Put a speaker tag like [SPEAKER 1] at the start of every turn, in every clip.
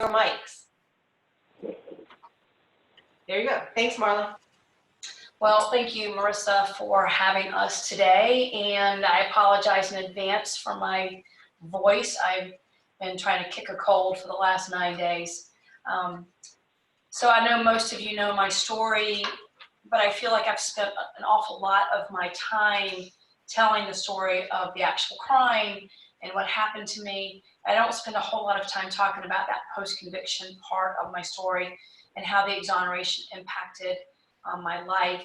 [SPEAKER 1] your mics. There you go. Thanks, Marla.
[SPEAKER 2] Well, thank you, Marissa, for having us today, and I apologize in advance for my voice. I've been trying to kick a cold for the last 9 days. So I know most of you know my story, but I feel like I've spent an awful lot of my time telling the story of the actual crime and what happened to me. I don't spend a whole lot of time talking about that post-conviction part of my story and how the exoneration impacted my life.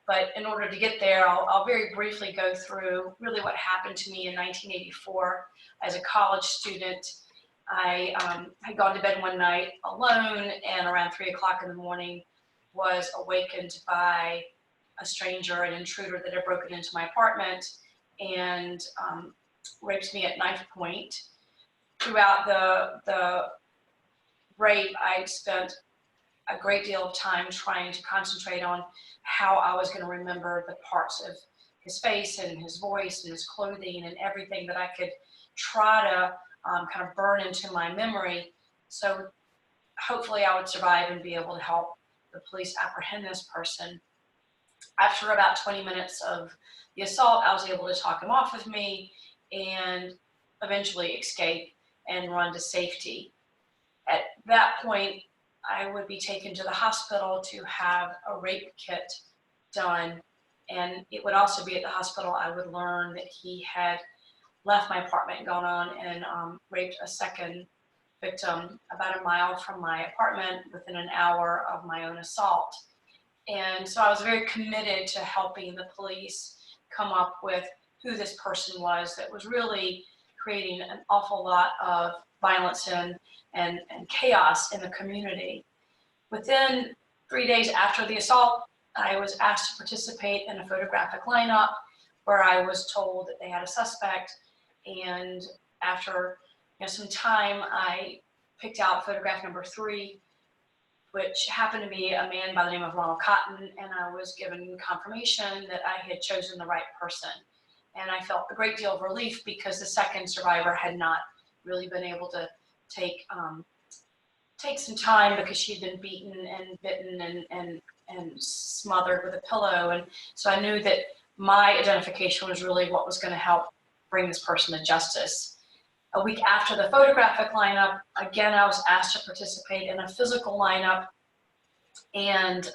[SPEAKER 2] But in order to get there, I'll very briefly go through really what happened to me in 1984 as a college student. I had gone to bed one night alone, and around 3 o'clock in the morning was awakened by a stranger, an intruder that had broken into my apartment and raped me at knife point. Throughout the rape, I spent a great deal of time trying to concentrate on how I was going to remember the parts of his face and his voice and his clothing and everything that I could try to kind of burn into my memory. So hopefully I would survive and be able to help the police apprehend this person. After about 20 minutes of the assault, I was able to talk him off of me and eventually escape and run to safety. At that point, I would be taken to the hospital to have a rape kit done. And it would also be at the hospital I would learn that he had left my apartment and gone on and raped a second victim about a mile from my apartment within an hour of my own assault. And so I was very committed to helping the police come up with who this person was that was really creating an awful lot of violence and chaos in the community. Within 3 days after the assault, I was asked to participate in a photographic lineup where I was told that they had a suspect. And after some time, I picked out photograph number 3, which happened to be a man by the name of Ronald Cotton, and I was given confirmation that I had chosen the right person. And I felt a great deal of relief because the second survivor had not really been able to take some time because she'd been beaten and bitten and smothered with a pillow. And so I knew that my identification was really what was going to help bring this person to justice. A week after the photographic lineup, again, I was asked to participate in a physical lineup. And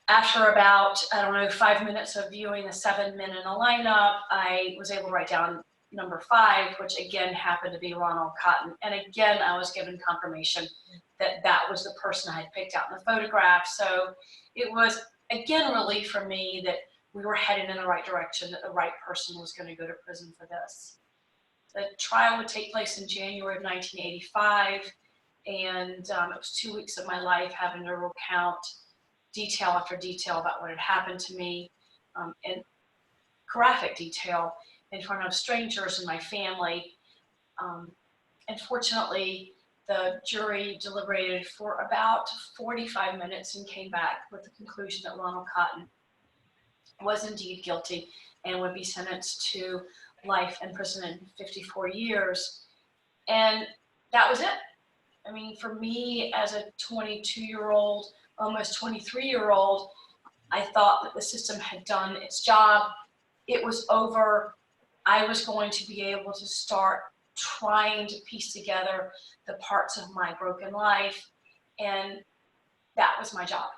[SPEAKER 2] after about, 5 minutes of viewing the 7 men in a lineup, I was able to write down number 5, which again happened to be Ronald Cotton. And again, I was given confirmation that that was the person I had picked out in the photograph. So it was, again, relief for me that we were headed in the right direction, that the right person was going to go to prison for this. The trial would take place in January of 1985, and it was 2 weeks of my life having to recount detail after detail about what had happened to me in graphic detail in front of strangers and my family. Unfortunately, the jury deliberated for about 45 minutes and came back with the conclusion that Ronald Cotton was indeed guilty and would be sentenced to life in prison in 54 years. And that was it. I mean, for me as a 22-year-old, almost 23-year-old, I thought that the system had done its job. It was over. I was going to be able to start trying to piece together the parts of my broken life, and that was my job.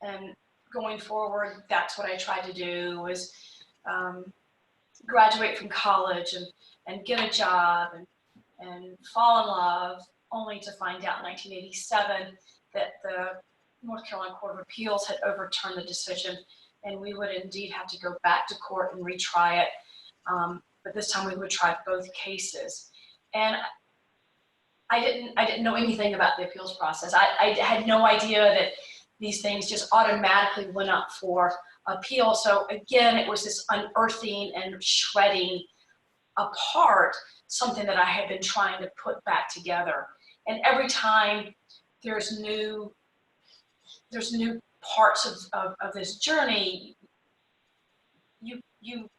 [SPEAKER 2] And going forward, that's what I tried to do, was graduate from college and get a job and fall in love, only to find out in 1987 that the North Carolina Court of Appeals had overturned the decision, and we would indeed have to go back to court and retry it. But this time we would try both cases. And I didn't know anything about the appeals process. I had no idea that these things just automatically went up for appeal. So again, it was this unearthing and shredding apart something that I had been trying to put back together. And every time there's new parts of this journey, you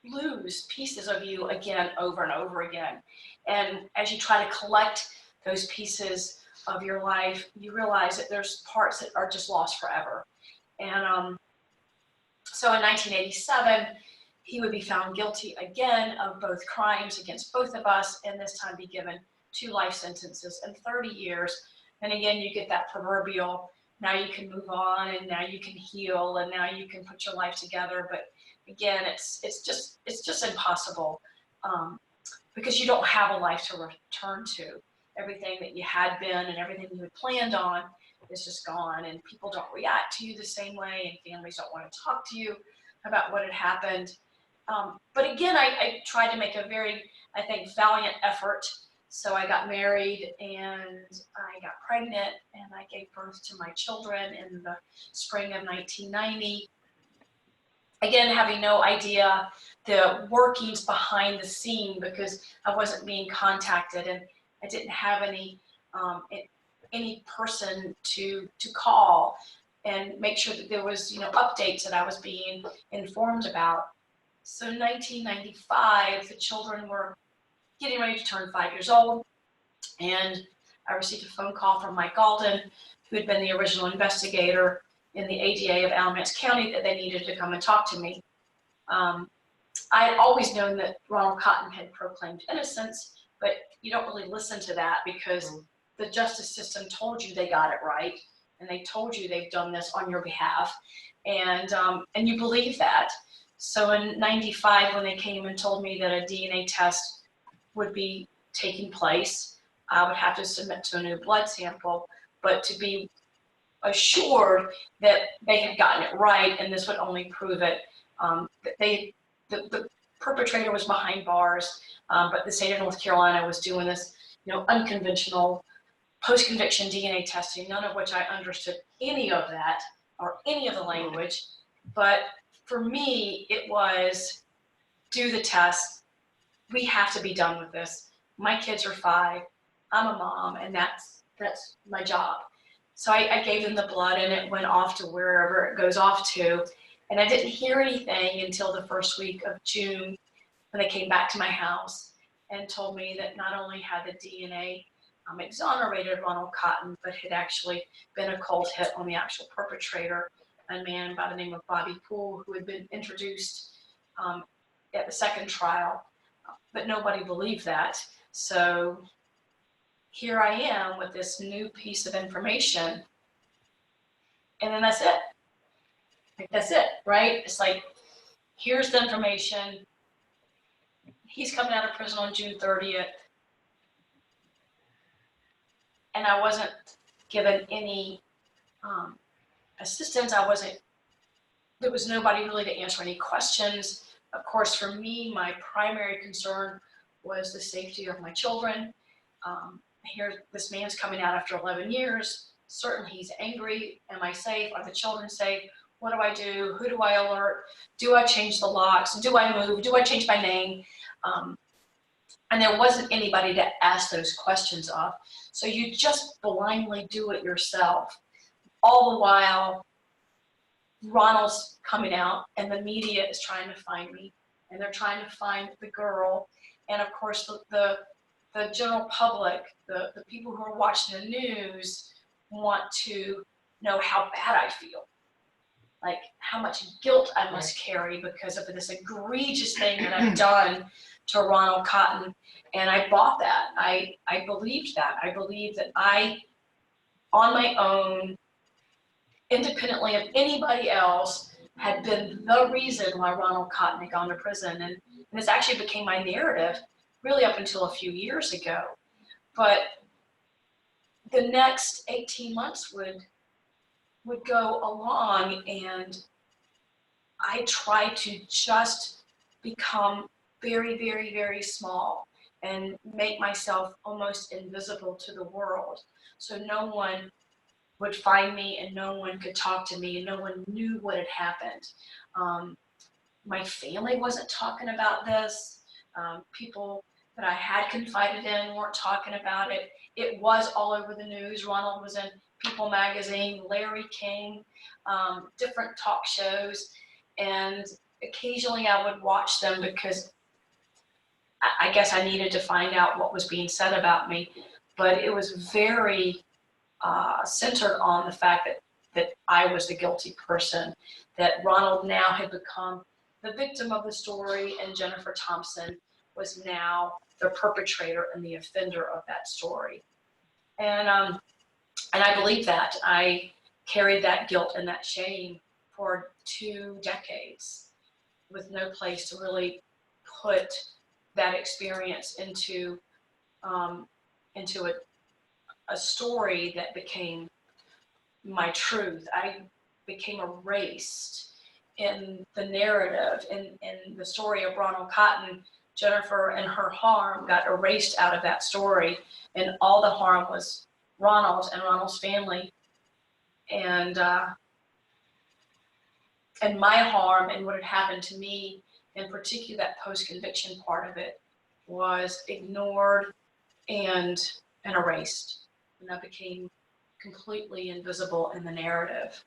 [SPEAKER 2] lose pieces of you again over and over again. And as you try to collect those pieces of your life, you realize that there's parts that are just lost forever. And so in 1987, he would be found guilty again of both crimes against both of us, and this time be given 2 life sentences and 30 years. And again, you get that proverbial, now you can move on, and now you can heal, and now you can put your life together. But again, it's just impossible, because you don't have a life to return to. Everything that you had been and everything you had planned on is just gone, and people don't react to you the same way, and families don't want to talk to you about what had happened. But again, I tried to make a very, I think, valiant effort. So I got married, and I got pregnant, and I gave birth to my children in the spring of 1990. Again, having no idea the workings behind the scene, because I wasn't being contacted, and I didn't have any person to call and make sure that there was, updates that I was being informed about. So in 1995, the children were getting ready to turn 5 years old, and I received a phone call from Mike Alden, who had been the original investigator in the ADA of Alamance County, that they needed to come and talk to me. I had always known that Ronald Cotton had proclaimed innocence, but you don't really listen to that, because the justice system told you they got it right, and they told you they've done this on your behalf, and you believe that. So in 95, when they came and told me that a DNA test would be taking place, I would have to submit to a new blood sample, but to be assured that they had gotten it right, and this would only prove it. That the perpetrator was behind bars, but the state of North Carolina was doing this, unconventional post-conviction DNA testing, none of which I understood any of that or any of the language. But for me, it was, do the test. We have to be done with this. My kids are 5. I'm a mom, and that's my job. So I gave them the blood, and it went off to wherever it goes off to. And I didn't hear anything until the first week of June, when they came back to my house and told me that not only had the DNA exonerated Ronald Cotton, but had actually been a cold hit on the actual perpetrator, a man by the name of Bobby Poole, who had been introduced at the second trial, but nobody believed that. So here I am with this new piece of information, and then that's it. Like, that's it, right? It's like, here's the information. He's coming out of prison on June 30th. And I wasn't given any assistance. There was nobody really to answer any questions. Of course, for me, my primary concern was the safety of my children. Here, this man's coming out after 11 years. Certainly he's angry. Am I safe? Are the children safe? What do I do? Who do I alert? Do I change the locks? Do I move? Do I change my name? And there wasn't anybody to ask those questions of. So you just blindly do it yourself. All the while, Ronald's coming out, and the media is trying to find me, and they're trying to find the girl. And of course, the general public, the people who are watching the news, want to know how bad I feel. Like, how much guilt I must carry because of this egregious thing that I've done to Ronald Cotton. And I bought that. I believed that. I believed that I, on my own, independently of anybody else, had been the reason why Ronald Cotton had gone to prison. And this actually became my narrative really up until a few years ago. But the next 18 months would go along, and I tried to just become very, very, very small and make myself almost invisible to the world. So no one would find me, and no one could talk to me, and no one knew what had happened. My family wasn't talking about this. People that I had confided in weren't talking about it. It was all over the news. Ronald was in People magazine, Larry King, different talk shows. And occasionally I would watch them because I guess I needed to find out what was being said about me, but it was very centered on the fact that I was the guilty person, that Ronald now had become the victim of the story, and Jennifer Thompson was now the perpetrator and the offender of that story. And I believe that. I carried that guilt and that shame for 2 decades with no place to really put that experience into a story that became my truth. I became erased in the narrative, in the story of Ronald Cotton. Jennifer and her harm got erased out of that story, and all the harm was Ronald and Ronald's family, and my harm and what had happened to me, in particular that post-conviction part of it, was ignored and erased, and that became completely invisible in the narrative.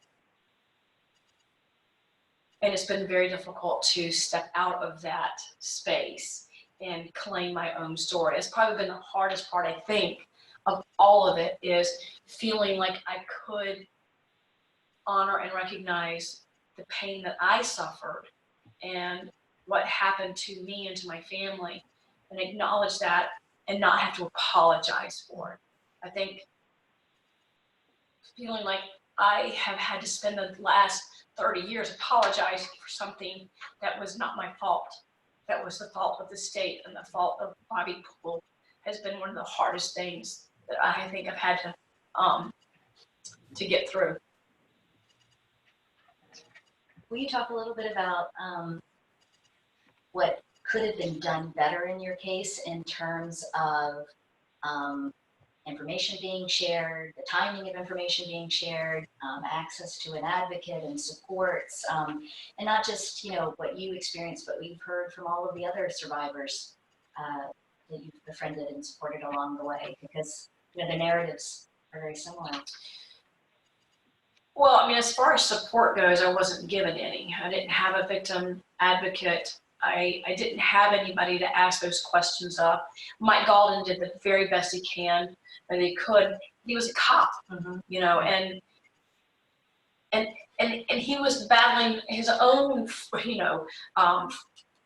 [SPEAKER 2] And it's been very difficult to step out of that space and claim my own story. It's probably been the hardest part, I think, of all of it, is feeling like I could honor and recognize the pain that I suffered and what happened to me and to my family, and acknowledge that and not have to apologize for it. I think feeling like I have had to spend the last 30 years apologizing for something that was not my fault, that was the fault of the state and the fault of Bobby Poole, has been one of the hardest things that I think I've had to get through.
[SPEAKER 3] Will you talk a little bit about what could have been done better in your case in terms of information being shared, the timing of information being shared, access to an advocate and supports, and not just, you know, what you experienced, but we've heard from all of the other survivors that you've befriended and supported along the way, because, you know, the narratives are very similar.
[SPEAKER 2] Well, I mean, as far as support goes, I wasn't given any. I didn't have a victim advocate. I didn't have anybody to ask those questions of. Mike Galden did the very best he can that he could. He was a cop, you know, and he was battling his own, you know,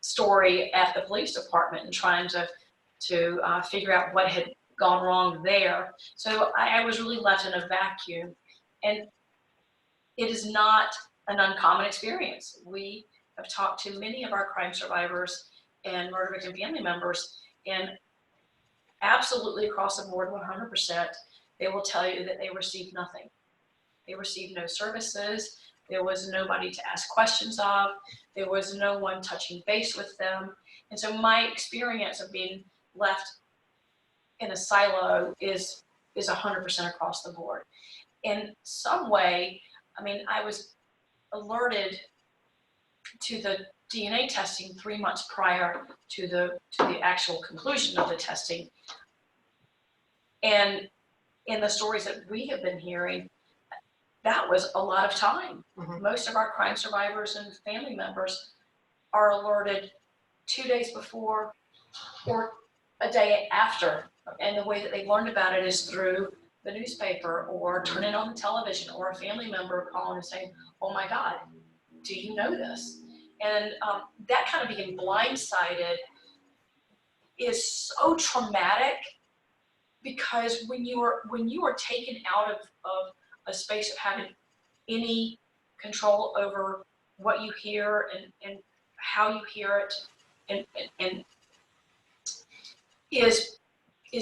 [SPEAKER 2] story at the police department and trying to figure out what had gone wrong there. So I was really left in a vacuum, and it is not an uncommon experience. We have talked to many of our crime survivors and murder victim family members, and absolutely across the board, 100%, they will tell you that they received nothing. They received no services. There was nobody to ask questions of. There was no one touching base with them. And so my experience of being left in a silo is 100% across the board. In some way, I mean, I was alerted to the DNA testing 3 months prior to the actual conclusion of the testing. And in the stories that we have been hearing, that was a lot of time. Most of our crime survivors and family members are alerted 2 days before or a day after. And the way that they learned about it is through the newspaper or turning on the television, or a family member calling and saying, "Oh my God, do you know this?" And that kind of being blindsided is so traumatic, because when you are taken out of a space of having any control over what you hear and how you hear it, and is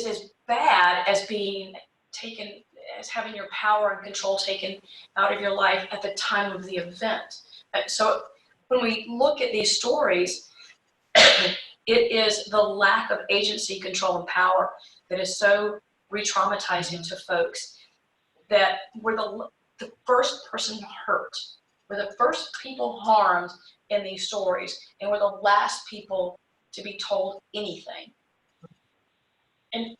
[SPEAKER 2] as bad as being taken, as having your power and control taken out of your life at the time of the event. So when we look at these stories, it is the lack of agency, control, and power that is so re-traumatizing to folks, that we're the first person hurt. We're the first people harmed in these stories, and we're the last people to be told anything. And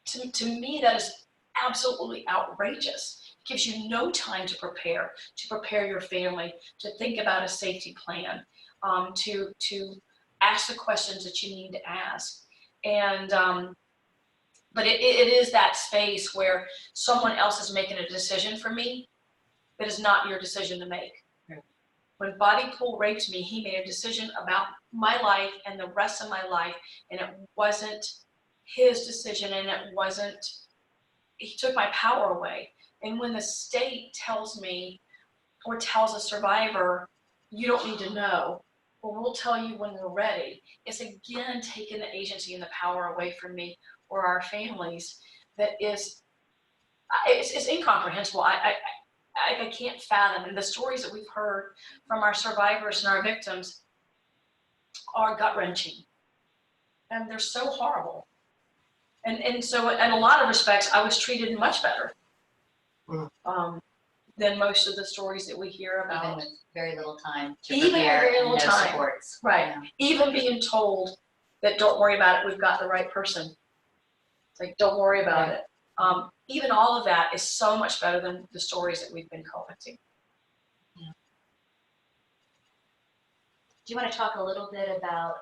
[SPEAKER 2] to me, that is absolutely outrageous. It gives you no time to prepare your family, to think about a safety plan. to ask the questions that you need to ask. And but it is that space where someone else is making a decision for me that is not your decision to make.
[SPEAKER 1] Right.
[SPEAKER 2] When Bobby Poole raped me, he made a decision about my life and the rest of my life, and it wasn't his decision, and he took my power away. And when the state tells me or tells a survivor, you don't need to know, or we'll tell you when we're ready, it's again taking the agency and the power away from me or our families. That is, it's incomprehensible. I can't fathom. And the stories that we've heard from our survivors and our victims are gut-wrenching. And they're so horrible. And so in a lot of respects, I was treated much better than most of the stories that we hear about.
[SPEAKER 3] Even with very little time to
[SPEAKER 2] Even
[SPEAKER 3] prepare
[SPEAKER 2] very
[SPEAKER 3] and
[SPEAKER 2] little
[SPEAKER 3] no
[SPEAKER 2] time.
[SPEAKER 3] supports.
[SPEAKER 2] Right.
[SPEAKER 3] Yeah.
[SPEAKER 2] Even being told that don't worry about it, we've got the right person. It's like, don't worry about it. Even all of that is so much better than the stories that we've been collecting.
[SPEAKER 3] Yeah. Do you want to talk a little bit about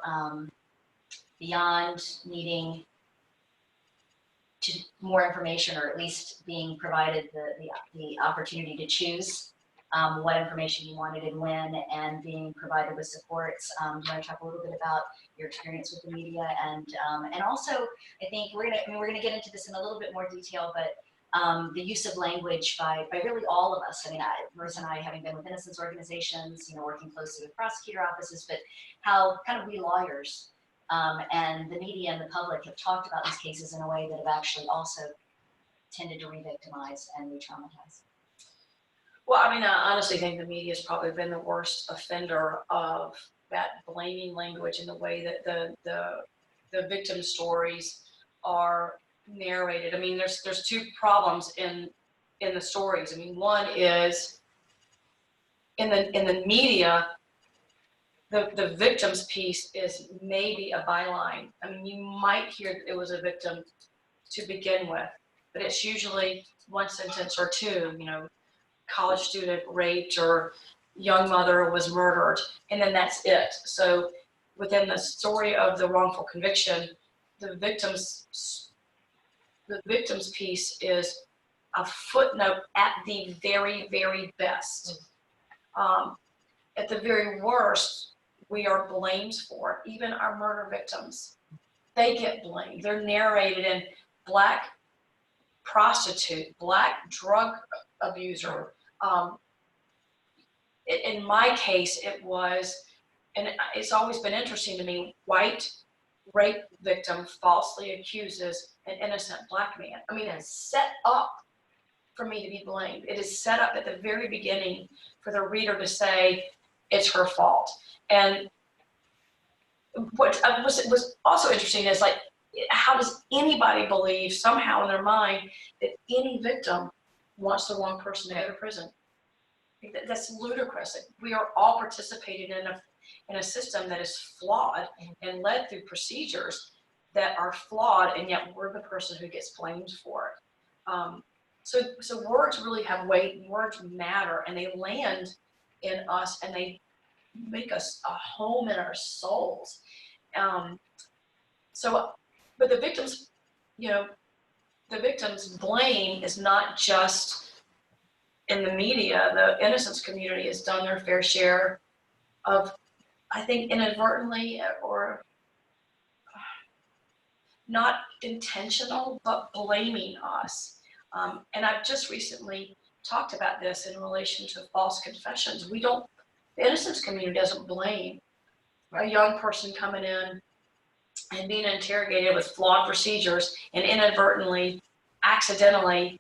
[SPEAKER 3] beyond needing more information, or at least being provided the opportunity to choose what information you wanted and when, and being provided with supports? Do you want to talk a little bit about your experience with the media, and also, I think we're gonna get into this in a little bit more detail, but the use of language by really all of us. I mean, Marissa and I, having been with innocence organizations, working closely with prosecutor offices, but how kind of we lawyers and the media and the public have talked about these cases in a way that have actually also tended to re-victimize and re-traumatize.
[SPEAKER 2] Well, I mean, I honestly think the media has probably been the worst offender of that blaming language and the way that the victim stories are narrated. I mean, there's two problems in the stories. I mean, one is in the media, the victim's piece is maybe a byline. I mean, you might hear that it was a victim to begin with, but it's usually one sentence or two, college student raped or young mother was murdered, and then that's it. So within the story of the wrongful conviction, the victim's piece is a footnote at the very, very best. At the very worst, we are blamed for it. Even our murder victims, they get blamed. They're narrated in Black prostitute, Black drug abuser. In my case, it was, and it's always been interesting to me, white rape victim falsely accuses an innocent Black man. I mean, it's set up for me to be blamed. It is set up at the very beginning for the reader to say it's her fault. And what was also interesting is, like, how does anybody believe somehow in their mind that any victim wants the wrong person to go to prison? That's ludicrous. We are all participating in a system that is flawed and led through procedures that are flawed, and yet we're the person who gets blamed for it. So words really have weight. Words matter, and they land in us, and they make us a home in our souls. But the victims, the victim's blame is not just in the media. The innocence community has done their fair share of, I think, inadvertently or not intentional, but blaming us. And I've just recently talked about this in relation to false confessions. The innocence community doesn't blame a young person coming in and being interrogated with flawed procedures and inadvertently, accidentally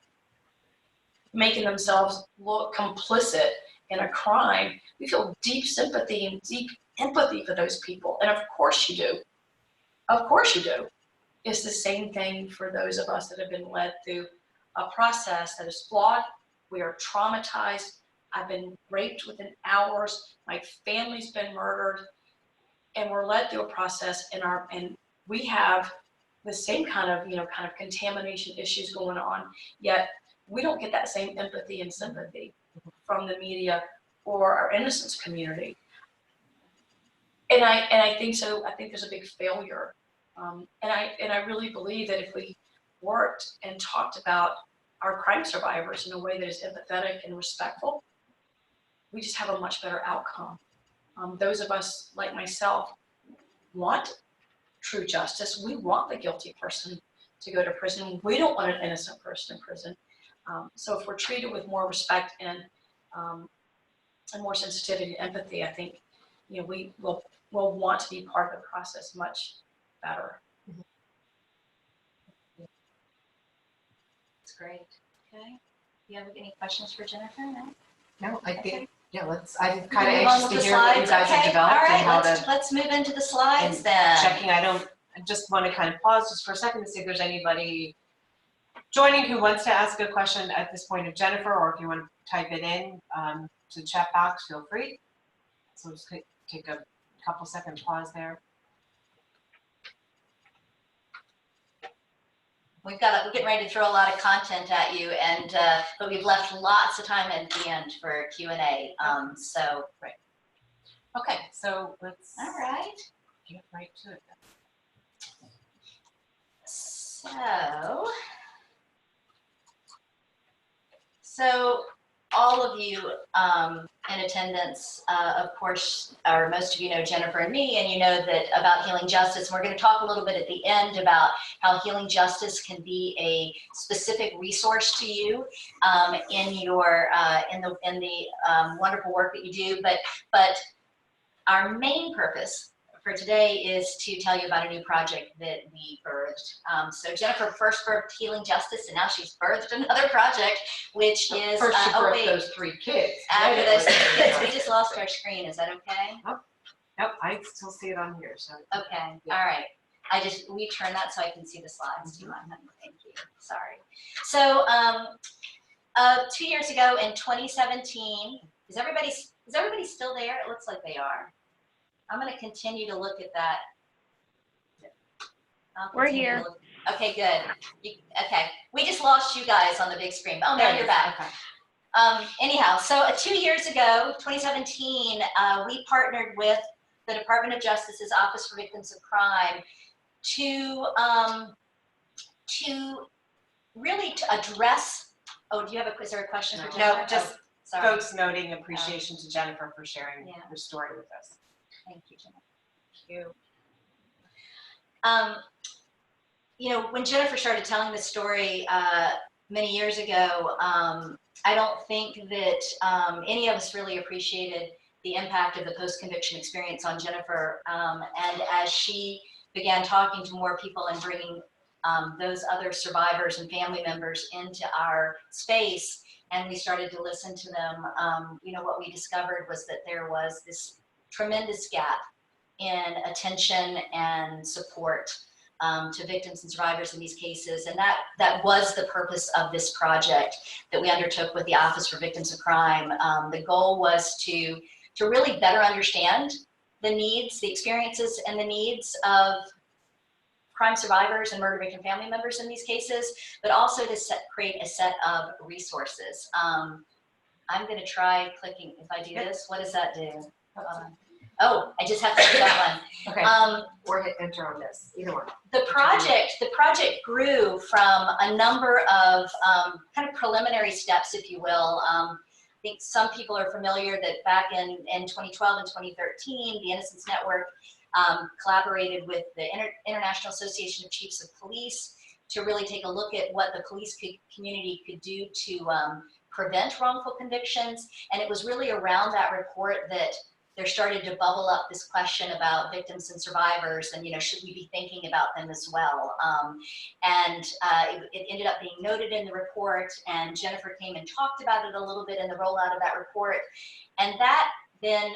[SPEAKER 2] making themselves look complicit in a crime. We feel deep sympathy and deep empathy for those people. And of course you do. Of course you do. It's the same thing for those of us that have been led through a process that is flawed. We are traumatized. I've been raped within hours. My family's been murdered. And we're led through a process and we have the same kind of contamination issues going on, yet we don't get that same empathy and sympathy from the media or our innocence community. And I think so. I think there's a big failure. And I really believe that if we worked and talked about our crime survivors in a way that is empathetic and respectful, we just have a much better outcome. Those of us like myself want true justice. We want the guilty person to go to prison. We don't want an innocent person in prison. So if we're treated with more respect and more sensitivity and empathy, I think we will want to be part of the process much better.
[SPEAKER 3] That's great. Okay. Do you have any questions for Jennifer? No?
[SPEAKER 1] No, I think,
[SPEAKER 3] Okay.
[SPEAKER 1] yeah, I'm kind of
[SPEAKER 3] Move on
[SPEAKER 1] anxious
[SPEAKER 3] with
[SPEAKER 1] to
[SPEAKER 3] the
[SPEAKER 1] hear what you
[SPEAKER 3] slides.
[SPEAKER 1] guys have
[SPEAKER 3] Okay,
[SPEAKER 1] developed
[SPEAKER 3] all right,
[SPEAKER 1] and how to,
[SPEAKER 3] let's move into the slides
[SPEAKER 1] and
[SPEAKER 3] then.
[SPEAKER 1] checking, I just want to kind of pause just for a second to see if there's anybody joining who wants to ask a question at this point of Jennifer, or if you want to type it in to the chat box, feel free. So just take a couple seconds pause there.
[SPEAKER 3] We're getting ready to throw a lot of content at you, and but we've left lots of time at the end for Q&A. So
[SPEAKER 1] Right. Okay, so let's
[SPEAKER 3] all right.
[SPEAKER 1] get right to it then.
[SPEAKER 3] So all of you in attendance, of course, or most of you know Jennifer and me, and you know that about Healing Justice. And we're going to talk a little bit at the end about how Healing Justice can be a specific resource to you in your in the wonderful work that you do. But our main purpose for today is to tell you about a new project that we birthed. So Jennifer first birthed Healing Justice, and now she's birthed another project, which is
[SPEAKER 1] First you birthed those 3 kids.
[SPEAKER 3] after
[SPEAKER 1] Then it
[SPEAKER 3] those
[SPEAKER 1] was-
[SPEAKER 3] 3 kids. We just lost our screen. Is that okay?
[SPEAKER 1] Nope, I still see it on here. So
[SPEAKER 3] Okay.
[SPEAKER 1] Yeah.
[SPEAKER 3] All right. We turn that so I can see the slides. Do you mind? Thank you. Sorry. So 2 years ago in 2017, is everybody still there? It looks like they are. I'm going to continue to look at that.
[SPEAKER 4] We're here.
[SPEAKER 3] Okay, good. Okay, we just lost you guys on the big screen. Oh,
[SPEAKER 1] There
[SPEAKER 3] now
[SPEAKER 1] it
[SPEAKER 3] you're
[SPEAKER 1] is.
[SPEAKER 3] back.
[SPEAKER 1] Okay.
[SPEAKER 3] Anyhow, so 2 years ago, 2017, we partnered with the Department of Justice's Office for Victims of Crime to really address. Oh, do you have is there a question for Jennifer?
[SPEAKER 1] No, just
[SPEAKER 3] sorry.
[SPEAKER 1] folks noting appreciation to Jennifer for sharing
[SPEAKER 3] Yeah.
[SPEAKER 1] her story with us.
[SPEAKER 3] Thank you, Jennifer.
[SPEAKER 1] Thank you.
[SPEAKER 3] When Jennifer started telling this story many years ago, I don't think that any of us really appreciated the impact of the post-conviction experience on Jennifer. And as she began talking to more people and bringing those other survivors and family members into our space, and we started to listen to them, what we discovered was that there was this tremendous gap in attention and support to victims and survivors in these cases. And that was the purpose of this project that we undertook with the Office for Victims of Crime. The goal was to really better understand the needs, the experiences, and the needs of crime survivors and murder victim family members in these cases, but also to create a set of resources. I'm going to try clicking. If I do this, what does that do? Oh, I just have to do that one.
[SPEAKER 1] Okay. Or hit enter on this. Either one.
[SPEAKER 3] The project grew from a number of kind of preliminary steps, if you will. I think some people are familiar that back in 2012 and 2013, the Innocence Network collaborated with the International Association of Chiefs of Police to really take a look at what the police community could do to prevent wrongful convictions. And it was really around that report that there started to bubble up this question about victims and survivors, and should we be thinking about them as well? It ended up being noted in the report, and Jennifer came and talked about it a little bit in the rollout of that report, and that then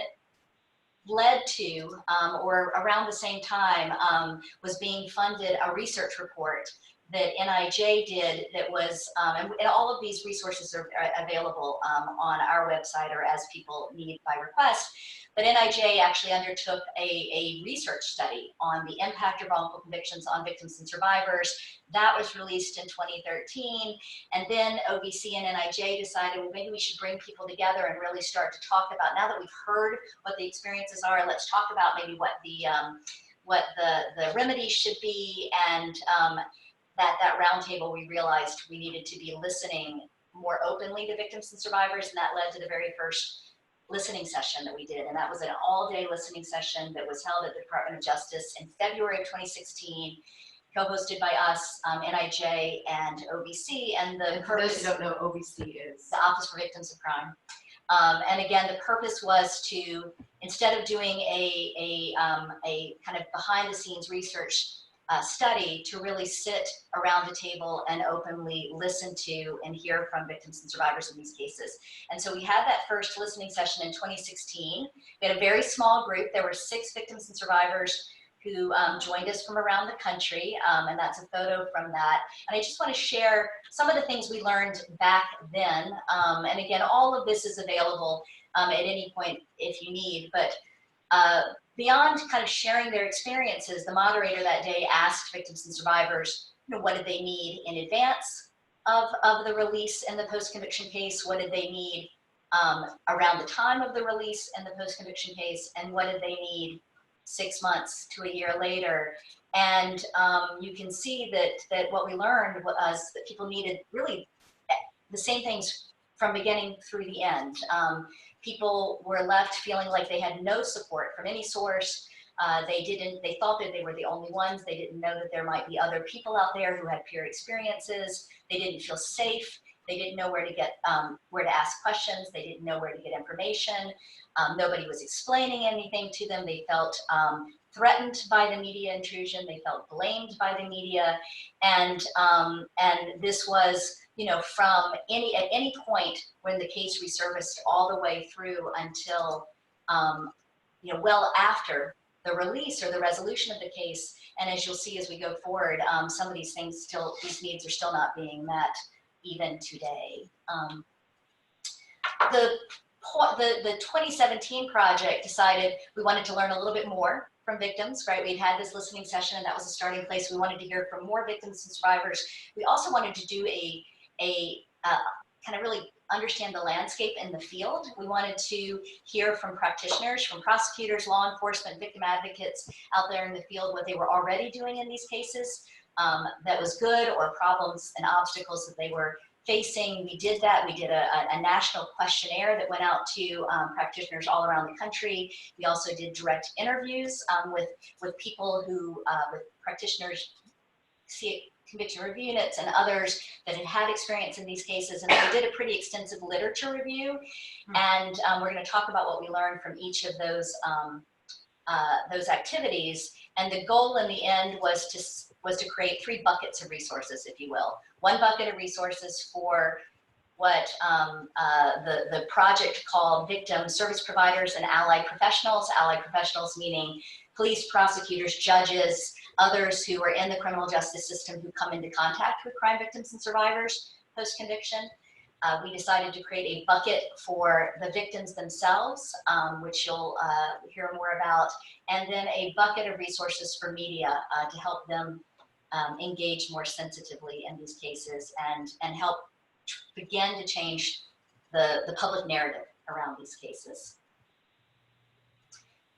[SPEAKER 3] led to, or around the same time, was being funded a research report that NIJ did that was, and all of these resources are available on our website or as people need by request. But NIJ actually undertook a research study on the impact of wrongful convictions on victims and survivors. That was released in 2013. And then OVC and NIJ decided, well, maybe we should bring people together and really start to talk about, now that we've heard what the experiences are, let's talk about maybe what the remedies should be. And that roundtable, we realized we needed to be listening more openly to victims and survivors, and that led to the very first listening session that we did. And that was an all-day listening session that was held at the Department of Justice in February of 2016, co-hosted by us, NIJ, and OVC. And the
[SPEAKER 1] For those who don't know, OVC is
[SPEAKER 3] the Office for Victims of Crime. And again, the purpose was to, instead of doing a kind of behind-the-scenes research study, to really sit around the table and openly listen to and hear from victims and survivors in these cases. And so we had that first listening session in 2016. We had a very small group. There were 6 victims and survivors who joined us from around the country, and that's a photo from that. And I just want to share some of the things we learned back then. And again, all of this is available at any point if you need, but beyond kind of sharing their experiences, the moderator that day asked victims and survivors, what did they need in advance of the release in the post-conviction case? What did they need around the time of the release in the post-conviction case? And what did they need 6 months to a year later? And you can see that what we learned was that people needed really the same things from beginning through the end. People were left feeling like they had no support from any source. They thought that they were the only ones. They didn't know that there might be other people out there who had peer experiences. They didn't feel safe. They didn't know where to ask questions. They didn't know where to get information. Nobody was explaining anything to them. They felt threatened by the media intrusion. They felt blamed by the media. And this was, from at any point when the case resurfaced all the way through until, well after the release or the resolution of the case. And as you'll see as we go forward, some of these things these needs are still not being met even today. The 2017 project decided we wanted to learn a little bit more from victims, right? We'd had this listening session and that was a starting place. We wanted to hear from more victims and survivors. We also wanted to do a kind of really understand the landscape in the field. We wanted to hear from practitioners, from prosecutors, law enforcement, victim advocates out there in the field, what they were already doing in these cases that was good, or problems and obstacles that they were facing. We did that. We did a national questionnaire that went out to practitioners all around the country. We also did direct interviews with people who, with practitioners, conviction review units and others that had experience in these cases. And we did a pretty extensive literature review. And we're going to talk about what we learned from each of those activities. And the goal in the end was to create 3 buckets of resources, if you will. One bucket of resources for what the project called victim service providers and allied professionals. Allied professionals meaning police, prosecutors, judges, others who are in the criminal justice system who come into contact with crime victims and survivors post-conviction. We decided to create a bucket for the victims themselves, which you'll hear more about, and then a bucket of resources for media to help them engage more sensitively in these cases and help begin to change the public narrative around these cases.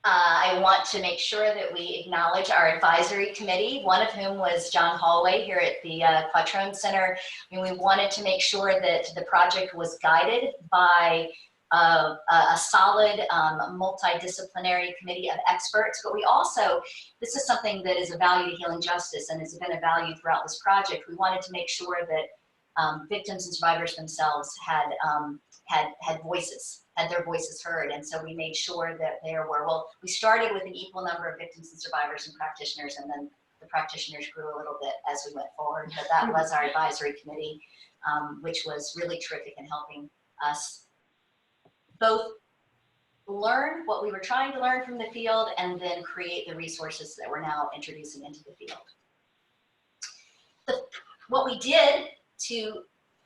[SPEAKER 3] I want to make sure that we acknowledge our advisory committee, one of whom was John Hallway here at the Quattrone Center. I mean, we wanted to make sure that the project was guided by a solid multidisciplinary committee of experts, but we also, this is something that is a value to healing justice and has been a value throughout this project. We wanted to make sure that victims and survivors themselves had voices, had their voices heard. And so we made sure that there were, well, we started with an equal number of victims and survivors and practitioners, and then the practitioners grew a little bit as we went forward. But that was our advisory committee, which was really terrific in helping us both learn what we were trying to learn from the field and then create the resources that we're now introducing into the field. what we did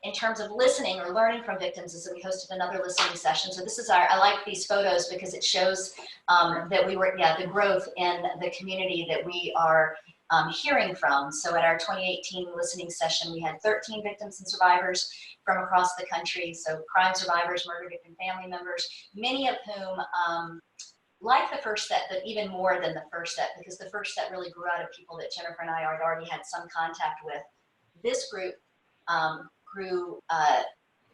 [SPEAKER 3] in terms of listening or learning from victims is that we hosted another listening session. So this is I like these photos because it shows that we were, the growth in the community that we are hearing from. So at our 2018 listening session, we had 13 victims and survivors from across the country. So crime survivors, murder victim family members, many of whom like the first set, but even more than the first set, because the first set really grew out of people that Jennifer and I had already had some contact with. This group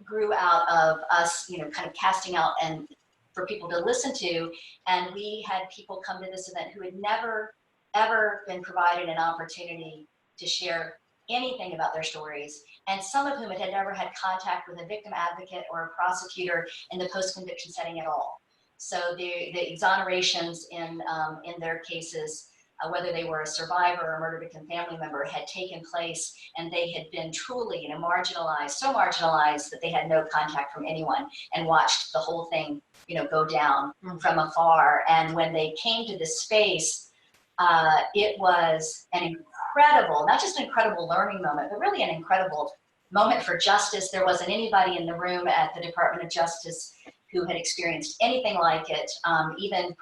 [SPEAKER 3] grew out of us, kind of casting out and for people to listen to. And we had people come to this event who had never, ever been provided an opportunity to share anything about their stories. And some of whom had never had contact with a victim advocate or a prosecutor in the post-conviction setting at all. So the exonerations in their cases, whether they were a survivor or a murder victim family member, had taken place, and they had been truly, marginalized, so marginalized that they had no contact from anyone, and watched the whole thing, go down from afar. And when they came to this space, it was an incredible, not just an incredible learning moment, but really an incredible moment for justice. There wasn't anybody in the room at the Department of Justice who had experienced anything like it, even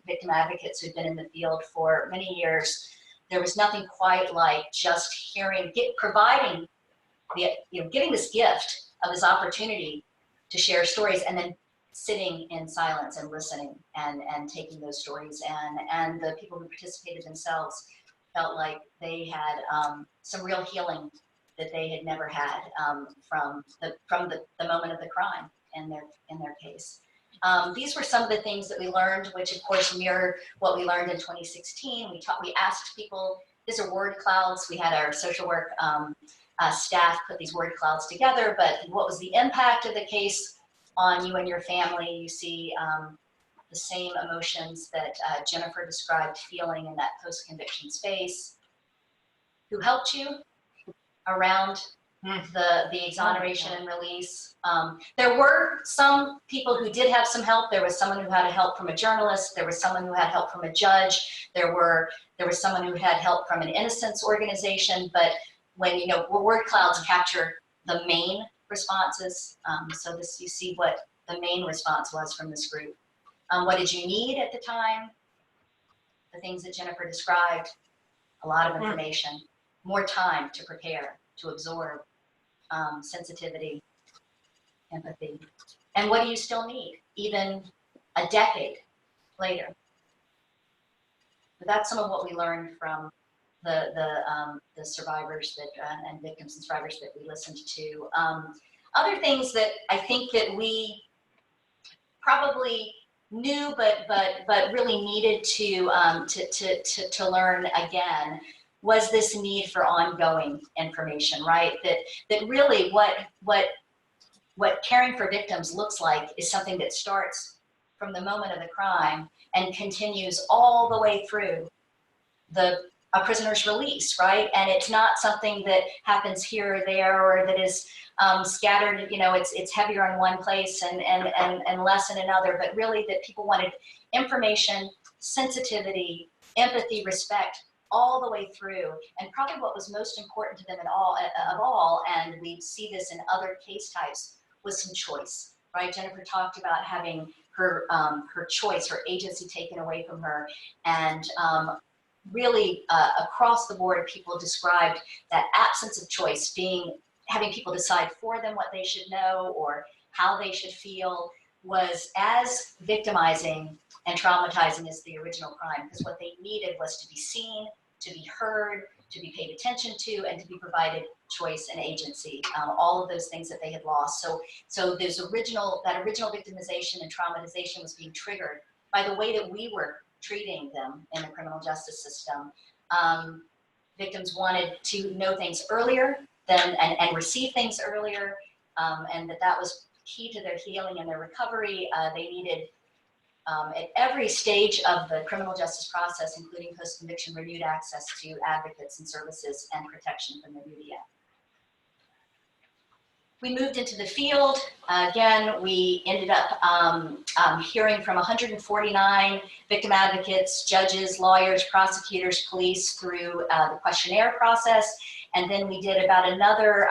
[SPEAKER 3] victim advocates who'd been in the field for many years. There was nothing quite like just providing giving this gift of this opportunity to share stories, and then sitting in silence and listening and taking those stories. And the people who participated themselves felt like they had some real healing that they had never had from the moment of the crime in their case. These were some of the things that we learned, which of course mirror what we learned in 2016. We asked people, these are word clouds. We had our social work staff put these word clouds together, but what was the impact of the case on you and your family? You see the same emotions that Jennifer described feeling in that post-conviction space. Who helped you around the exoneration and release? There were some people who did have some help. There was someone who had help from a journalist. There was someone who had help from a judge. There was someone who had help from an innocence organization. But when, word clouds capture the main responses. So you see what the main response was from this group. What did you need at the time? The things that Jennifer described, a lot of information, more time to prepare, to absorb, sensitivity, empathy. And what do you still need, even a decade later? But that's some of what we learned from the survivors and victims and survivors that we listened to. Other things that I think that we probably knew, but really needed to learn again, was this need for ongoing information, right? That really what caring for victims looks like is something that starts from the moment of the crime and continues all the way through a prisoner's release, right? And it's not something that happens here or there, or that is scattered, it's heavier in one place and less in another, but really that people wanted information, sensitivity, empathy, respect, all the way through. And probably what was most important to them of all, and we see this in other case types, was some choice, right? Jennifer talked about having her choice, her agency taken away from her. And really across the board, people described that absence of choice, having people decide for them what they should know or how they should feel, was as victimizing and traumatizing as the original crime, because what they needed was to be seen, to be heard, to be paid attention to, and to be provided choice and agency, all of those things that they had lost. So that original victimization and traumatization was being triggered by the way that we were treating them in the criminal justice system. Victims wanted to know things earlier and receive things earlier, and that was key to their healing and their recovery. They needed, at every stage of the criminal justice process, including post-conviction, renewed access to advocates and services and protection from the media. We moved into the field. Again, we ended up hearing from 149 victim advocates, judges, lawyers, prosecutors, police through the questionnaire process. And then we did about another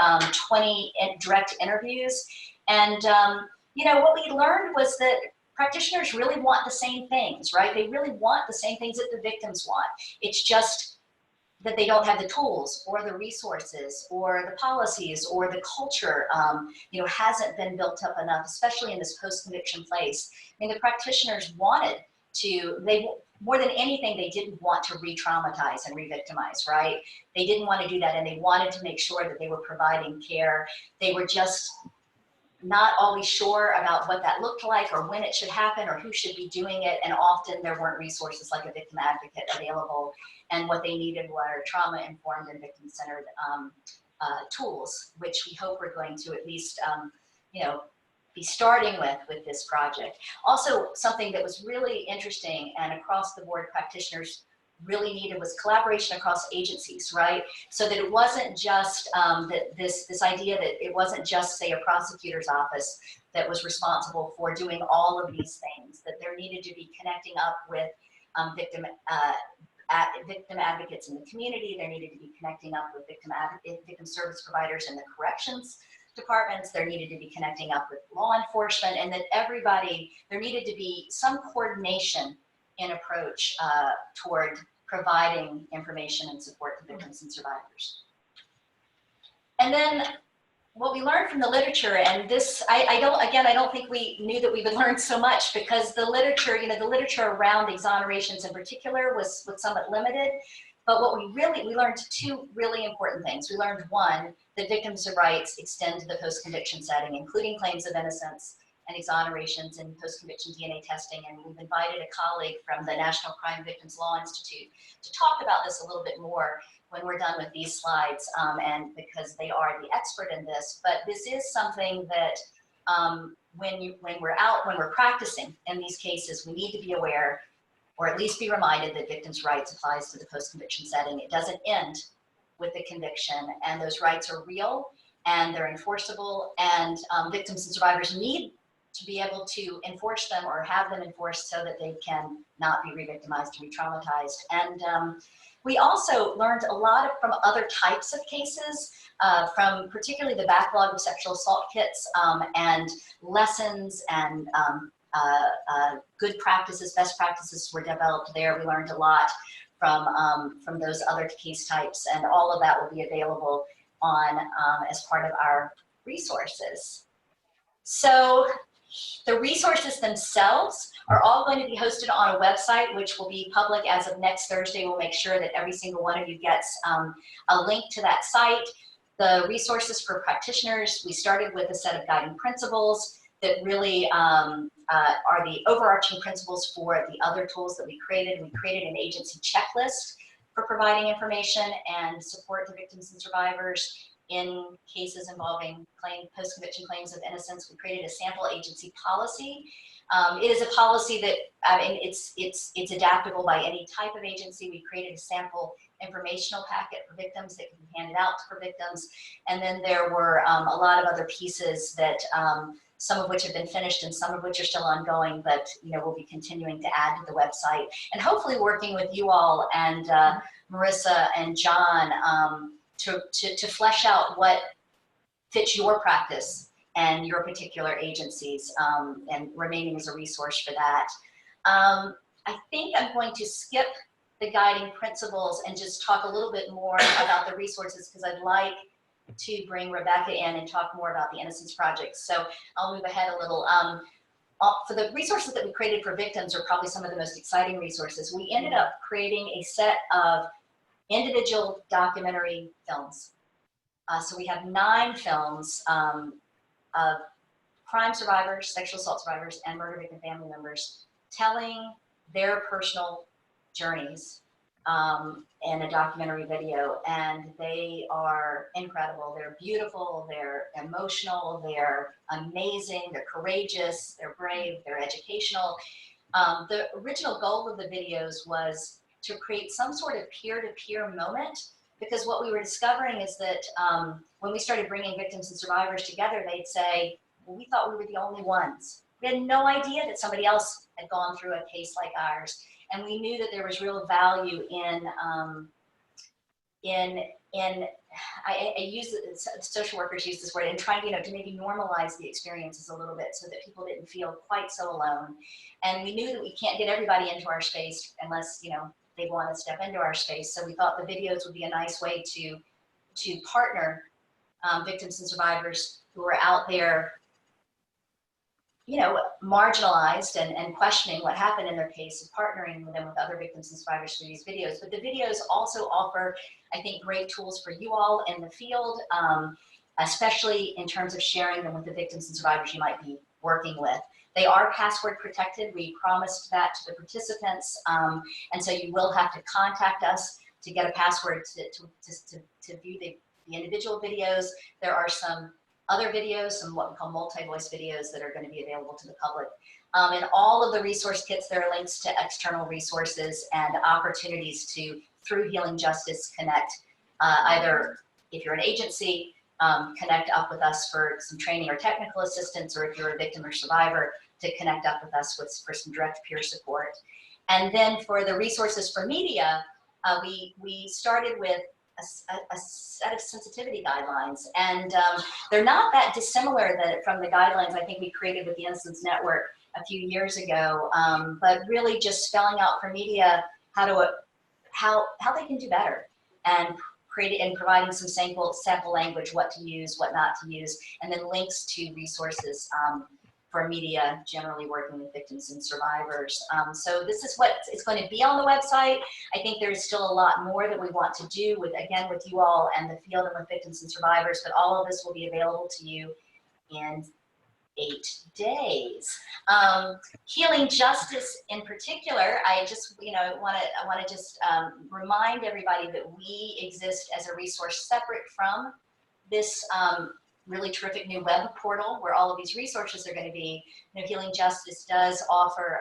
[SPEAKER 3] 20 direct interviews. And you know, what we learned was that practitioners really want the same things, right? They really want the same things that the victims want. It's just that they don't have the tools or the resources or the policies or the culture, you know, hasn't been built up enough, especially in this post-conviction place. I mean, the practitioners wanted to, more than anything, they didn't want to re-traumatize and re-victimize, right? They didn't want to do that, and they wanted to make sure that they were providing care. They were just not always sure about what that looked like or when it should happen or who should be doing it, and often there weren't resources like a victim advocate available, and what they needed were trauma-informed and victim-centered tools, which we hope we're going to at least you know, be starting with this project. Also, something that was really interesting and across the board practitioners really needed was collaboration across agencies, right? So that it wasn't just that this idea that it wasn't just, say, a prosecutor's office that was responsible for doing all of these things, that there needed to be connecting up with victim advocates in the community. There needed to be connecting up with victim service providers in the corrections departments. There needed to be connecting up with law enforcement, and that everybody, there needed to be some coordination in approach toward providing information and support to victims and survivors. And then what we learned from the literature, and this, I don't think we knew that we would learn so much, because the literature, you know, the literature around exonerations in particular was somewhat limited. But what we learned two really important things. We learned, one, that victims' rights extend to the post-conviction setting, including claims of innocence and exonerations and post-conviction DNA testing. And we've invited a colleague from the National Crime Victims Law Institute to talk about this a little bit more when we're done with these slides, and because they are the expert in this. But this is something that when we're practicing in these cases, we need to be aware, or at least be reminded, that victims' rights applies to the post-conviction setting. It doesn't end with the conviction, and those rights are real and they're enforceable, and victims and survivors need to be able to enforce them or have them enforced so that they can not be re-victimized and re-traumatized. And we also learned a lot from other types of cases, from particularly the backlog of sexual assault kits, and lessons and good practices, best practices were developed there. We learned a lot from those other case types, and all of that will be available on as part of our resources. So the resources themselves are all going to be hosted on a website, which will be public as of next Thursday. We'll make sure that every single one of you gets a link to that site. The resources for practitioners, we started with a set of guiding principles that really are the overarching principles for the other tools that we created. We created an agency checklist for providing information and support to victims and survivors in cases involving post-conviction claims of innocence. We created a sample agency policy. It is a policy that it's adaptable by any type of agency. We created a sample informational packet for victims that can be handed out for victims. And then there were a lot of other pieces that some of which have been finished and some of which are still ongoing, but we'll be continuing to add to the website, and hopefully working with you all and Marissa and John to flesh out what fits your practice and your particular agencies, and remaining as a resource for that. I think I'm going to skip the guiding principles and just talk a little bit more about the resources, because I'd like to bring Rebecca in and talk more about the Innocence Project. So I'll move ahead a little. For the resources that we created for victims are probably some of the most exciting resources. We ended up creating a set of individual documentary films. So we have 9 films of crime survivors, sexual assault survivors, and murder victim family members telling their personal journeys in a documentary video, and they are incredible. They're beautiful, they're emotional, they're amazing, they're courageous, they're brave, they're educational. The original goal of the videos was to create some sort of peer-to-peer moment Because what we were discovering is that when we started bringing victims and survivors together, they'd say, well, we thought we were the only ones. We had no idea that somebody else had gone through a case like ours. And we knew that there was real value in I use social workers use this word, and trying to maybe normalize the experiences a little bit so that people didn't feel quite so alone. And we knew that we can't get everybody into our space unless they want to step into our space. So we thought the videos would be a nice way to partner victims and survivors who are out there, marginalized and questioning what happened in their case, and partnering with them with other victims and survivors through these videos. But the videos also offer, I think, great tools for you all in the field, especially in terms of sharing them with the victims and survivors you might be working with. They are password protected. We promised that to the participants. And so you will have to contact us to get a password to view the individual videos. There are some other videos, some what we call multi-voice videos that are going to be available to the public. In all of the resource kits, there are links to external resources and opportunities to, through Healing Justice, connect, either if you're an agency, connect up with us for some training or technical assistance, or if you're a victim or survivor, to connect up with us for some direct peer support. And then for the resources for media, we started with a set of sensitivity guidelines, and they're not that dissimilar from the guidelines I think we created with the Innocence Network a few years ago, but really just spelling out for media how they can do better, and providing some sample language, what to use, what not to use, and then links to resources for media generally working with victims and survivors. So this is what it's going to be on the website. I think there's still a lot more that we want to do with you all and the field and with victims and survivors, but all of this will be available to you in 8 days. Healing Justice in particular, I just want to just remind everybody that we exist as a resource separate from this really terrific new web portal where all of these resources are going to be. Healing Justice does offer,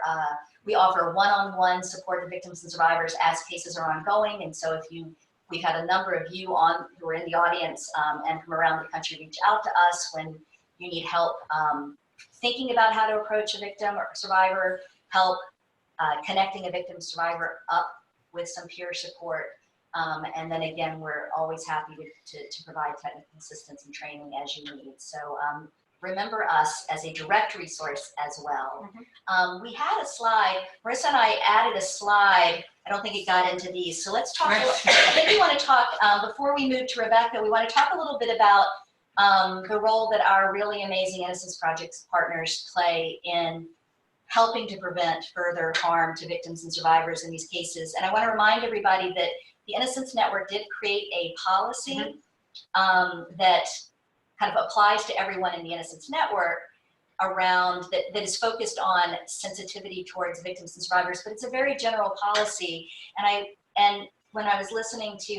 [SPEAKER 3] we offer one-on-one support to victims and survivors as cases are ongoing. And so we've had a number of you who are in the audience and from around the country reach out to us when you need help thinking about how to approach a victim or survivor, help connecting a victim survivor up with some peer support. And then again, we're always happy to provide technical assistance and training as you need. So remember us as a direct resource as well. Mm-hmm. We had a slide, Marissa and I added a slide. I don't think it got into these. So let's talk, I think we want to talk, before we move to Rebecca, we want to talk a little bit about the role that our really amazing Innocence Project partners play in helping to prevent further harm to victims and survivors in these cases. And I want to remind everybody that the Innocence Network did create a policy that kind of applies to everyone in the Innocence Network around that is focused on sensitivity towards victims and survivors, but it's a very general policy. And when I was listening to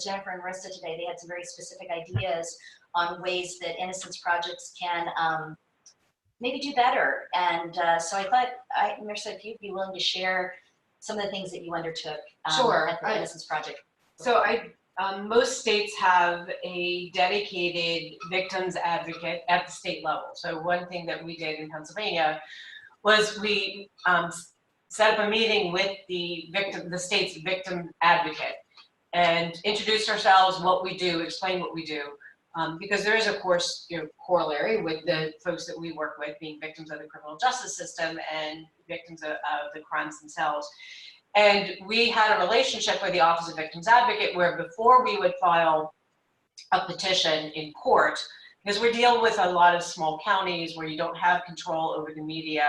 [SPEAKER 3] Jennifer and Marissa today, they had some very specific ideas on ways that Innocence Projects can maybe do better. And so I thought, Marissa, if you'd be willing to share some of the things that you undertook at the Innocence Project.
[SPEAKER 1] So most states have a dedicated victims advocate at the state level. So one thing that we did in Pennsylvania was we set up a meeting with the state's victim advocate and introduced ourselves, what we do, explain what we do. Because there is, of course, corollary with the folks that we work with being victims of the criminal justice system and victims of the crimes themselves. And we had a relationship with the Office of Victims Advocate where before we would file a petition in court, because we're dealing with a lot of small counties where you don't have control over the media.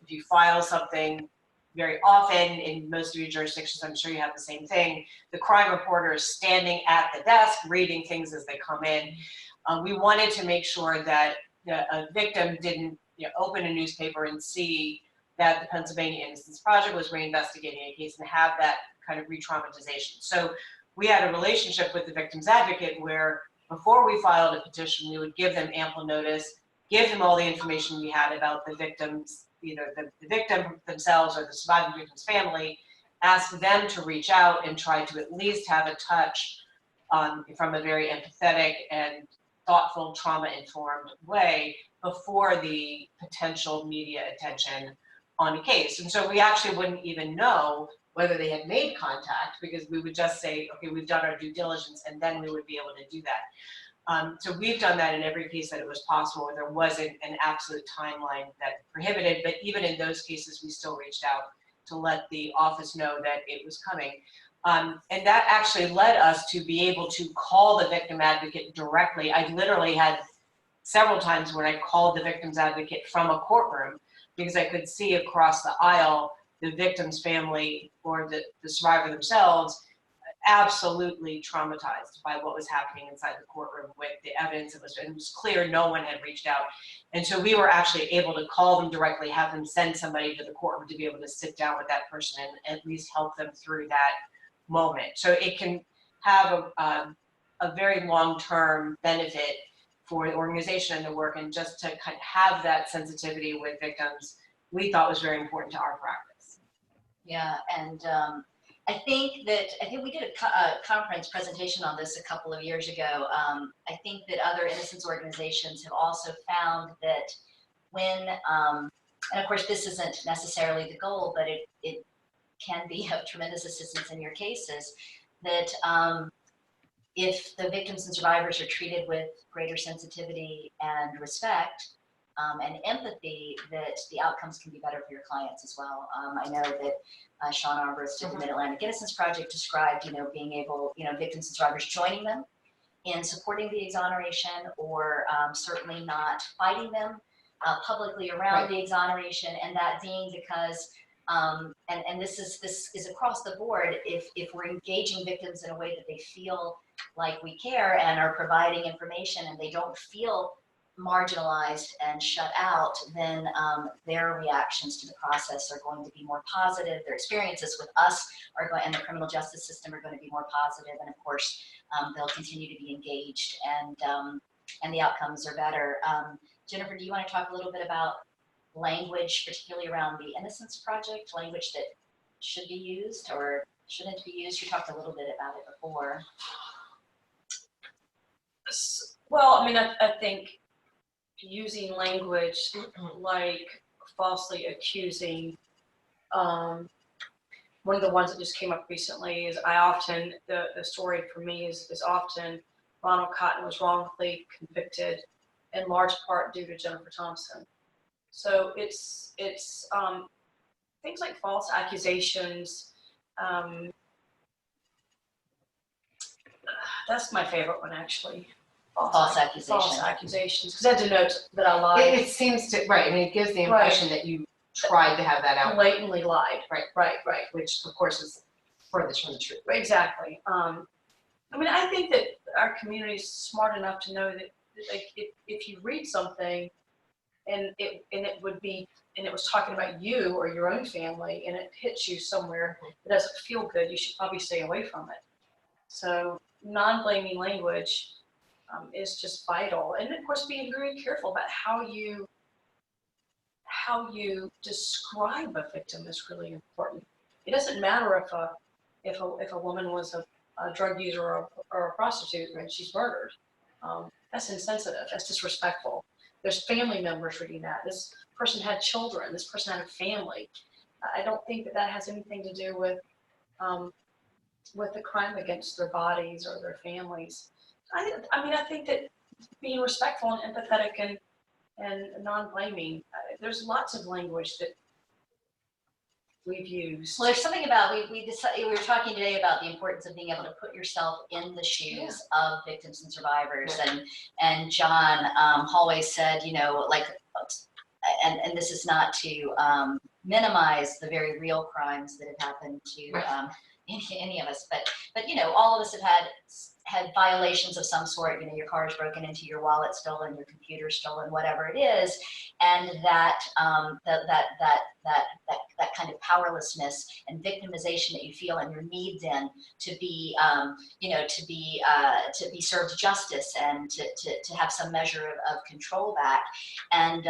[SPEAKER 1] If you file something very often in most of your jurisdictions, I'm sure you have the same thing, the crime reporter is standing at the desk reading things as they come in. We wanted to make sure that a victim didn't open a newspaper and see that the Pennsylvania Innocence Project was reinvestigating a case and have that kind of re-traumatization. So we had a relationship with the Victims Advocate where before we filed a petition, we would give them ample notice, give them all the information we had about the victims, either the victim themselves or the surviving victim's family, ask them to reach out and try to at least have a touch from a very empathetic and thoughtful, trauma-informed way before the potential media attention on a case. And so we actually wouldn't even know whether they had made contact, because we would just say, okay, we've done our due diligence, and then we would be able to do that. So we've done that in every case that it was possible, where there wasn't an absolute timeline that prohibited, but even in those cases, we still reached out to let the office know that it was coming. And that actually led us to be able to call the victim advocate directly. I literally had several times when I called the victim's advocate from a courtroom, because I could see across the aisle the victim's family or the survivor themselves absolutely traumatized by what was happening inside the courtroom with the evidence. It was clear no one had reached out. And so we were actually able to call them directly, have them send somebody to the courtroom to be able to sit down with that person and at least help them through that moment. So it can have a very long-term benefit for the organization and the work, and just to kind of have that sensitivity with victims, we thought was very important to our practice.
[SPEAKER 3] Yeah, and I think we did a conference presentation on this a couple of years ago. I think that other innocence organizations have also found that when, and of course this isn't necessarily the goal, but it can be of tremendous assistance in your cases, that if the victims and survivors are treated with greater sensitivity and respect and empathy, that the outcomes can be better for your clients as well. I know that Sean Armbrust of the Mid-Atlantic Innocence Project described, being able, victims and survivors joining them in supporting the exoneration, or certainly not fighting them publicly around the exoneration, and that being because and this is across the board. If we're engaging victims in a way that they feel like we care and are providing information, and they don't feel marginalized and shut out, then their reactions to the process are going to be more positive. Their experiences with us and the criminal justice system are going to be more positive, and of course they'll continue to be engaged, and the outcomes are better. Jennifer, do you want to talk a little bit about language, particularly around the Innocence Project, language that should be used or shouldn't be used? You talked a little bit about it before.
[SPEAKER 2] Well, I mean, I think using language like falsely accusing, one of the ones that just came up recently is the story for me is often Ronald Cotton was wrongfully convicted in large part due to Jennifer Thompson. So it's things like false accusations. That's my favorite one, actually.
[SPEAKER 3] False accusations.
[SPEAKER 2] False accusations, because that denotes that I lied.
[SPEAKER 1] It seems to, right, I mean, it gives the impression that you tried to have that out.
[SPEAKER 2] Blatantly lied. Right.
[SPEAKER 1] Which of course is furthest from the truth.
[SPEAKER 2] Exactly. I mean, I think that our community is smart enough to know that, like, if you read something and it was talking about you or your own family, and it hits you somewhere that doesn't feel good, you should probably stay away from it. So non-blaming language is just vital, and of course being very careful about how you describe a victim is really important. It doesn't matter if a woman was a drug user or a prostitute and she's murdered. That's insensitive. That's disrespectful. There's family members reading that. This person had children. This person had a family. I don't think that has anything to do with the crime against their bodies or their families. I think that being respectful and empathetic and non-blaming, there's lots of language that we've used.
[SPEAKER 3] Well, there's something about, we were talking today about the importance of being able to put yourself in the shoes of victims and survivors. And John always said, like, and this is not to minimize the very real crimes that have happened to any of us, but all of us have had violations of some sort. Your car is broken into, your wallet stolen, your computer stolen, whatever it is, and that kind of powerlessness and victimization that you feel, and your need then to be served justice and to have some measure of control back. And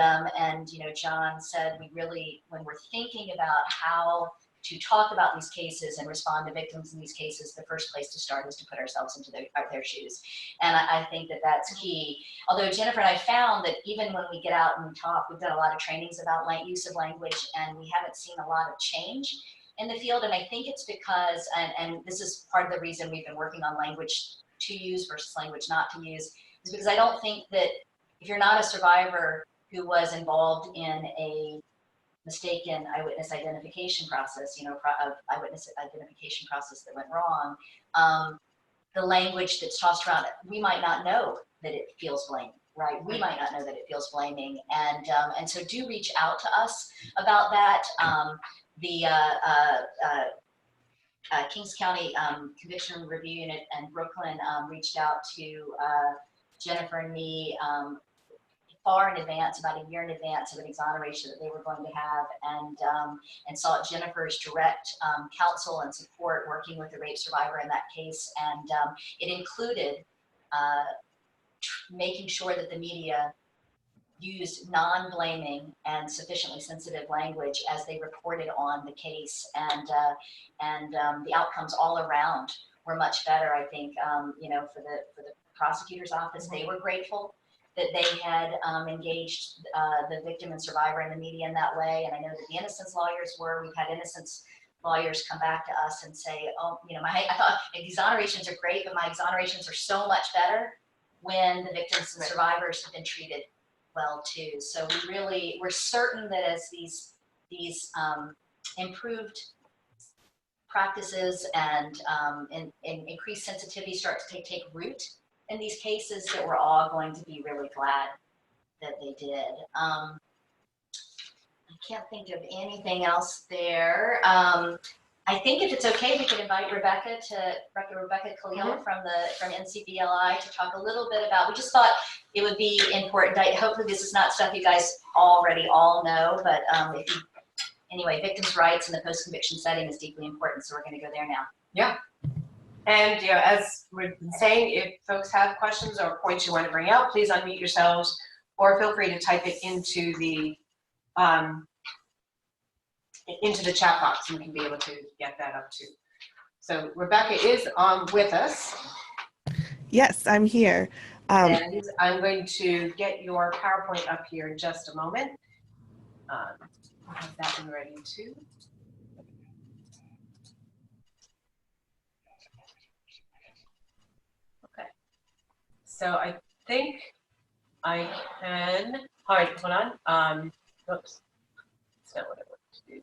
[SPEAKER 3] John said, we really, when we're thinking about how to talk about these cases and respond to victims in these cases, the first place to start is to put ourselves into their shoes. And I think that that's key. Although Jennifer and I found that even when we get out and talk, we've done a lot of trainings about use of language, and we haven't seen a lot of change in the field. And I think it's because, and this is part of the reason we've been working on language to use versus language not to use, is because I don't think that if you're not a survivor who was involved in a mistaken eyewitness identification process, eyewitness identification process that went wrong, the language that's tossed around, we might not know that it feels blaming, right? We might not know that it feels blaming. And so do reach out to us about that. The Kings County Conviction Review Unit and Brooklyn reached out to Jennifer and me far in advance, about a year in advance of an exoneration that they were going to have, and sought Jennifer's direct counsel and support working with the rape survivor in that case. And it included making sure that the media used non-blaming and sufficiently sensitive language as they reported on the case, and the outcomes all around were much better. I think for the prosecutor's office, they were grateful that they had engaged the victim and survivor in the media in that way, and I know that the innocence lawyers were. We've had innocence lawyers come back to us and say, oh, I thought exonerations are great, but my exonerations are so much better when the victims and survivors have been treated well too. So we're certain that as these improved practices and increased sensitivity start to take root in these cases, that we're all going to be really glad that they did. I can't think of anything else there. I think if it's okay, we could invite Rebecca Khalil from NCBLI to talk a little bit about, we just thought it would be important. Hopefully this is not stuff you guys already all know, but anyway, victims' rights in the post-conviction setting is deeply important, so we're going to go there now.
[SPEAKER 1] Yeah. And as we've been saying, if folks have questions or points you want to bring out, please unmute yourselves, or feel free to type it into the chat box, and we can be able to get that up too. So Rebecca is with us.
[SPEAKER 4] Yes, I'm here.
[SPEAKER 1] And I'm going to get your PowerPoint up here in just a moment. I'll have that one ready too. Okay. So I think I can, all right, hold on. Oops, that's not what I want to do.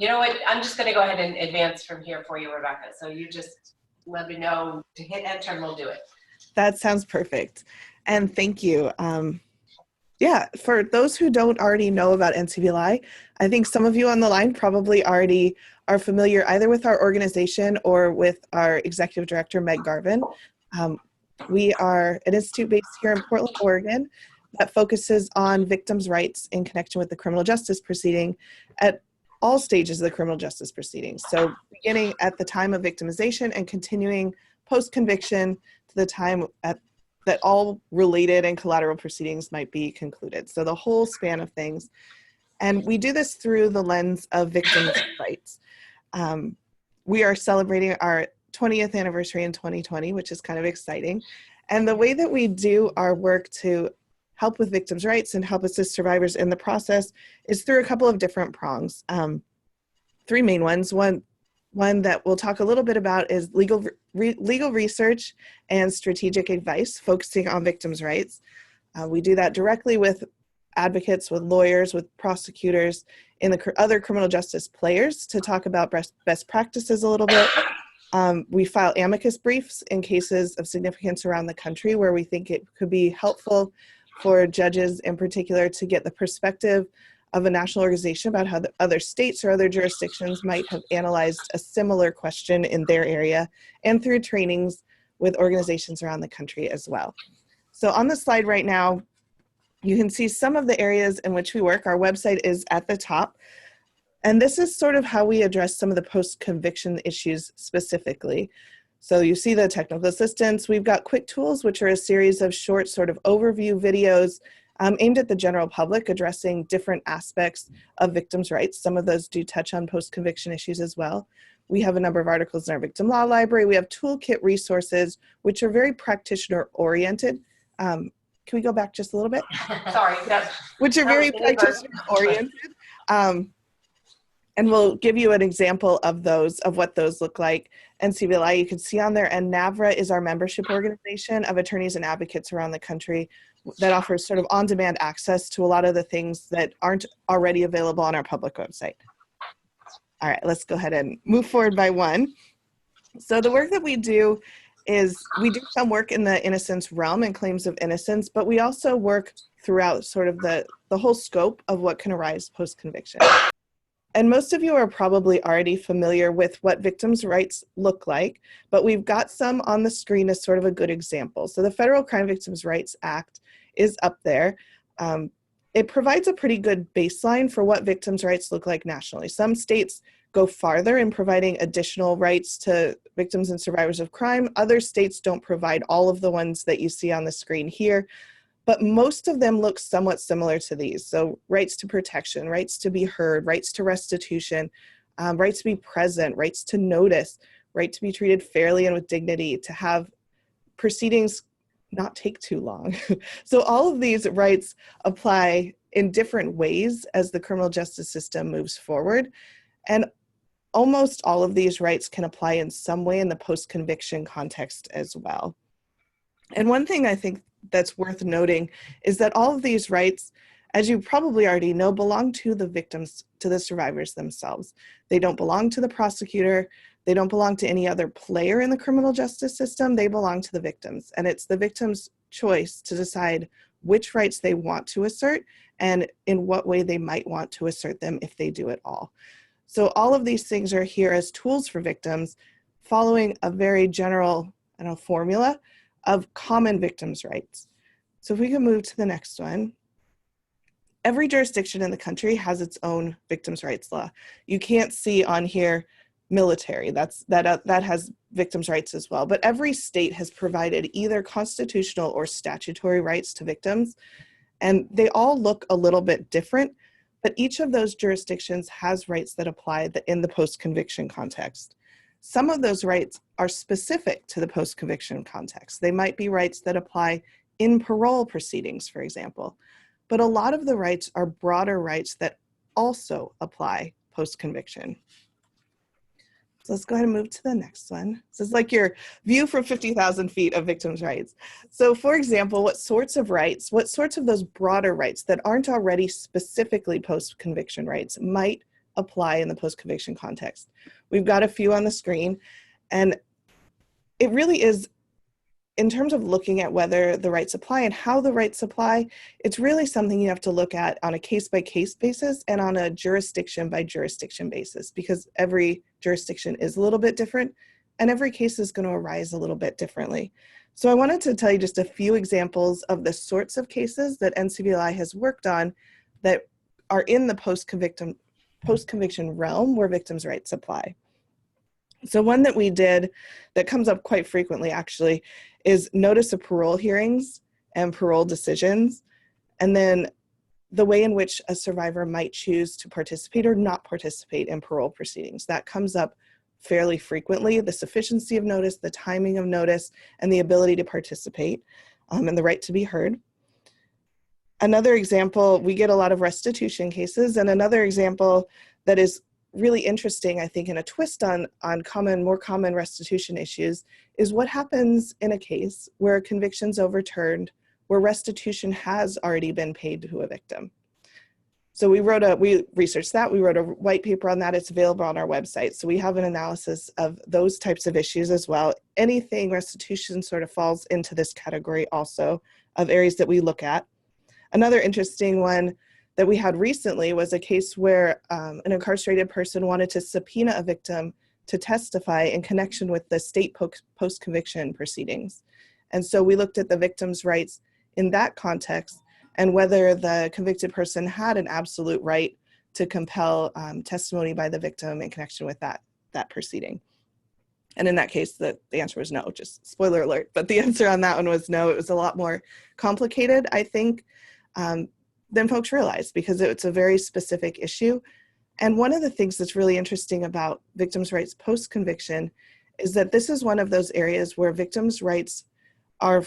[SPEAKER 1] You know what, I'm just gonna go ahead and advance from here for you, Rebecca. So you just let me know to hit enter and we'll do it.
[SPEAKER 4] That sounds perfect. And thank you. Yeah, for those who don't already know about NCBLI, I think some of you on the line probably already are familiar either with our organization or with our executive director, Meg Garvin. We are an institute based here in Portland, Oregon, that focuses on victims' rights in connection with the criminal justice proceeding at all stages of the criminal justice proceedings. So beginning at the time of victimization and continuing post-conviction to the time that all related and collateral proceedings might be concluded. So the whole span of things. And we do this through the lens of victims' rights. We are celebrating our 20th anniversary in 2020, which is kind of exciting. And the way that we do our work to help with victims' rights and help assist survivors in the process is through a couple of different prongs. Three main ones. One that we'll talk a little bit about is legal research and strategic advice focusing on victims' rights. We do that directly with advocates, with lawyers, with prosecutors, and the other criminal justice players to talk about best practices a little bit. We file amicus briefs in cases of significance around the country where we think it could be helpful for judges in particular to get the perspective of a national organization about how the other states or other jurisdictions might have analyzed a similar question in their area, and through trainings with organizations around the country as well. So on the slide right now, you can see some of the areas in which we work. Our website is at the top. And this is sort of how we address some of the post-conviction issues specifically. So you see the technical assistance. We've got quick tools, which are a series of short sort of overview videos aimed at the general public, addressing different aspects of victims' rights. Some of those do touch on post-conviction issues as well. We have a number of articles in our victim law library. We have toolkit resources, which are very practitioner-oriented. Can we go back just a little bit?
[SPEAKER 1] Sorry, yes.
[SPEAKER 4] Which are very practitioner-oriented. And we'll give you an example of those, of what those look like. NCBLI, you can see on there, and NAVRA is our membership organization of attorneys and advocates around the country that offers sort of on-demand access to a lot of the things that aren't already available on our public website. All right, let's go ahead and move forward by one. So the work that we do is we do some work in the innocence realm and claims of innocence, but we also work throughout sort of the whole scope of what can arise post-conviction. And most of you are probably already familiar with what victims' rights look like, but we've got some on the screen as sort of a good example. So the Federal Crime Victims' Rights Act is up there. It provides a pretty good baseline for what victims' rights look like nationally. Some states go farther in providing additional rights to victims and survivors of crime. Other states don't provide all of the ones that you see on the screen here, but most of them look somewhat similar to these. So rights to protection, rights to be heard, rights to restitution, rights to be present, rights to notice, right to be treated fairly and with dignity, to have proceedings not take too long. So all of these rights apply in different ways as the criminal justice system moves forward. And almost all of these rights can apply in some way in the post-conviction context as well. And one thing I think that's worth noting is that all of these rights, as you probably already know, belong to the victims, to the survivors themselves. They don't belong to the prosecutor. They don't belong to any other player in the criminal justice system. They belong to the victims. And it's the victim's choice to decide which rights they want to assert and in what way they might want to assert them if they do at all. So all of these things are here as tools for victims, following a very general formula of common victims' rights. So if we can move to the next one. Every jurisdiction in the country has its own victims' rights law. You can't see on here military, that has victims' rights as well, but every state has provided either constitutional or statutory rights to victims, and they all look a little bit different, but each of those jurisdictions has rights that apply in the post-conviction context. Some of those rights are specific to the post-conviction context. They might be rights that apply in parole proceedings, for example, but a lot of the rights are broader rights that also apply post-conviction. So let's go ahead and move to the next one. This is like your view from 50,000 feet of victims' rights. So for example, what sorts of those broader rights that aren't already specifically post-conviction rights might apply in the post-conviction context? We've got a few on the screen, and it really is, in terms of looking at whether the rights apply and how the rights apply, it's really something you have to look at on a case-by-case basis and on a jurisdiction-by-jurisdiction basis, because every jurisdiction is a little bit different and every case is going to arise a little bit differently. So I wanted to tell you just a few examples of the sorts of cases that NCBLI has worked on that are in the post-conviction realm where victims' rights apply. So one that we did that comes up quite frequently actually is notice of parole hearings and parole decisions, and then the way in which a survivor might choose to participate or not participate in parole proceedings. That comes up fairly frequently, the sufficiency of notice, the timing of notice, and the ability to participate, and the right to be heard. Another example, we get a lot of restitution cases, and another example that is really interesting, I think, and a twist on more common restitution issues is what happens in a case where a conviction's overturned, where restitution has already been paid to a victim. So we researched that, we wrote a white paper on that, it's available on our website. So we have an analysis of those types of issues as well. Anything restitution sort of falls into this category also of areas that we look at. Another interesting one that we had recently was a case where an incarcerated person wanted to subpoena a victim to testify in connection with the state post-conviction proceedings. And so we looked at the victim's rights in that context and whether the convicted person had an absolute right to compel testimony by the victim in connection with that proceeding. And in that case, the answer was no, just spoiler alert, but the answer on that one was no. It was a lot more complicated, I think. than folks realize, because it's a very specific issue. And one of the things that's really interesting about victims' rights post-conviction is that this is one of those areas where victims' rights are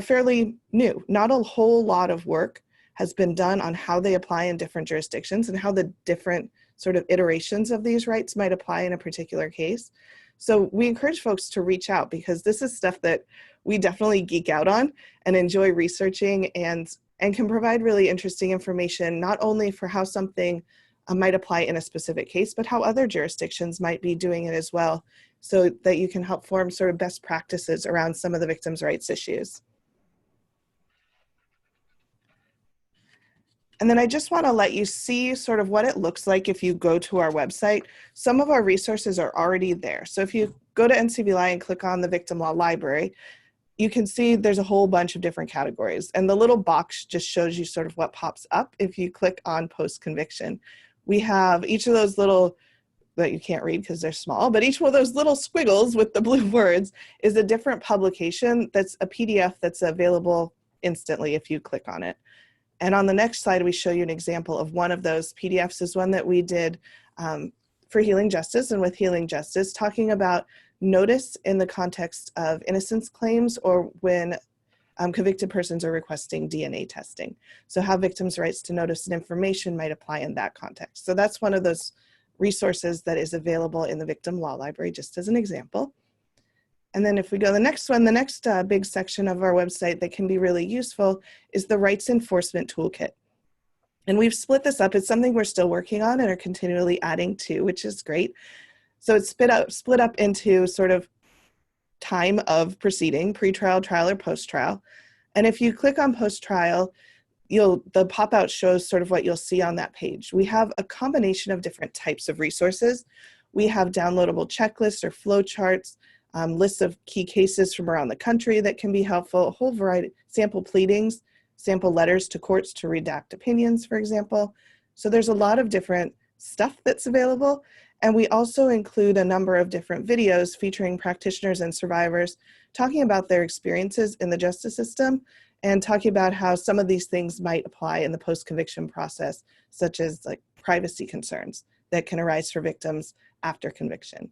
[SPEAKER 4] fairly new. Not a whole lot of work has been done on how they apply in different jurisdictions and how the different sort of iterations of these rights might apply in a particular case. So we encourage folks to reach out, because this is stuff that we definitely geek out on and enjoy researching, and can provide really interesting information, not only for how something might apply in a specific case, but how other jurisdictions might be doing it as well, so that you can help form sort of best practices around some of the victims' rights issues. And then I just want to let you see sort of what it looks like if you go to our website. Some of our resources are already there. So if you go to NCBLI and click on the Victim Law Library, you can see there's a whole bunch of different categories. And the little box just shows you sort of what pops up if you click on post-conviction. We have each of those little, that you can't read because they're small, but each one of those little squiggles with the blue words is a different publication that's a PDF that's available instantly if you click on it. And on the next slide, we show you an example of one of those PDFs. Is one that we did for Healing Justice, and with Healing Justice, talking about notice in the context of innocence claims, or when convicted persons are requesting DNA testing. So how victims' rights to notice and information might apply in that context. So that's one of those resources that is available in the Victim Law Library, just as an example. And then if we go to the next one, the next big section of our website that can be really useful is the Rights Enforcement Toolkit. And we've split this up. It's something we're still working on and are continually adding to, which is great. So it's split up into sort of time of proceeding, pre-trial, trial, or post-trial. And if you click on post-trial, the pop-out shows sort of what you'll see on that page. We have a combination of different types of resources. We have downloadable checklists or flow charts, lists of key cases from around the country that can be helpful, a whole variety, sample pleadings, sample letters to courts to redact opinions, for example. So there's a lot of different stuff that's available. And we also include a number of different videos featuring practitioners and survivors talking about their experiences in the justice system and talking about how some of these things might apply in the post-conviction process, such as like privacy concerns that can arise for victims after conviction.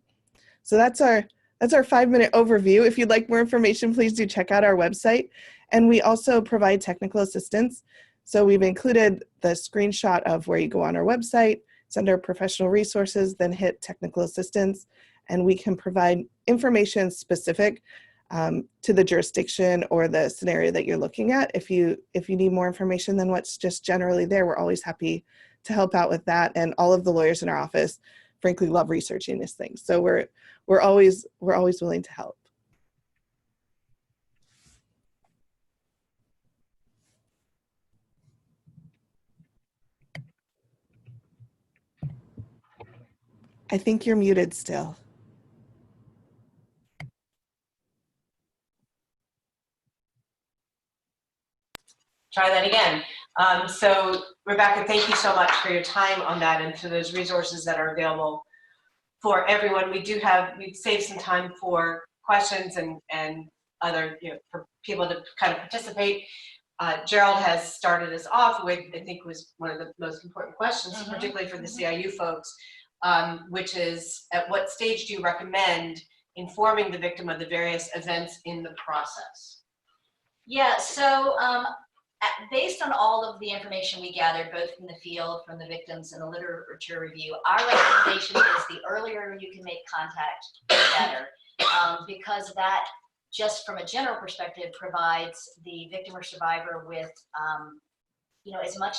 [SPEAKER 4] So that's our 5-minute overview. If you'd like more information, please do check out our website. And we also provide technical assistance. So we've included the screenshot of where you go on our website. It's under professional resources, then hit technical assistance, and we can provide information specific to the jurisdiction or the scenario that you're looking at. If you need more information than what's just generally there, we're always happy to help out with that. And all of the lawyers in our office, frankly, love researching these things. So we're always willing to help. I think you're muted still.
[SPEAKER 1] Try that again. So Rebecca, thank you so much for your time on that and for those resources that are available for everyone. We've saved some time for questions and other, for people to kind of participate. Gerald has started us off with, I think, was one of the most important questions, particularly for the CIU folks, which is, at what stage do you recommend informing the victim of the various events in the process?
[SPEAKER 3] Yeah, so based on all of the information we gathered, both from the field, from the victims, and the literature review, our recommendation is the earlier you can make contact, the better, because that, just from a general perspective, provides the victim or survivor with as much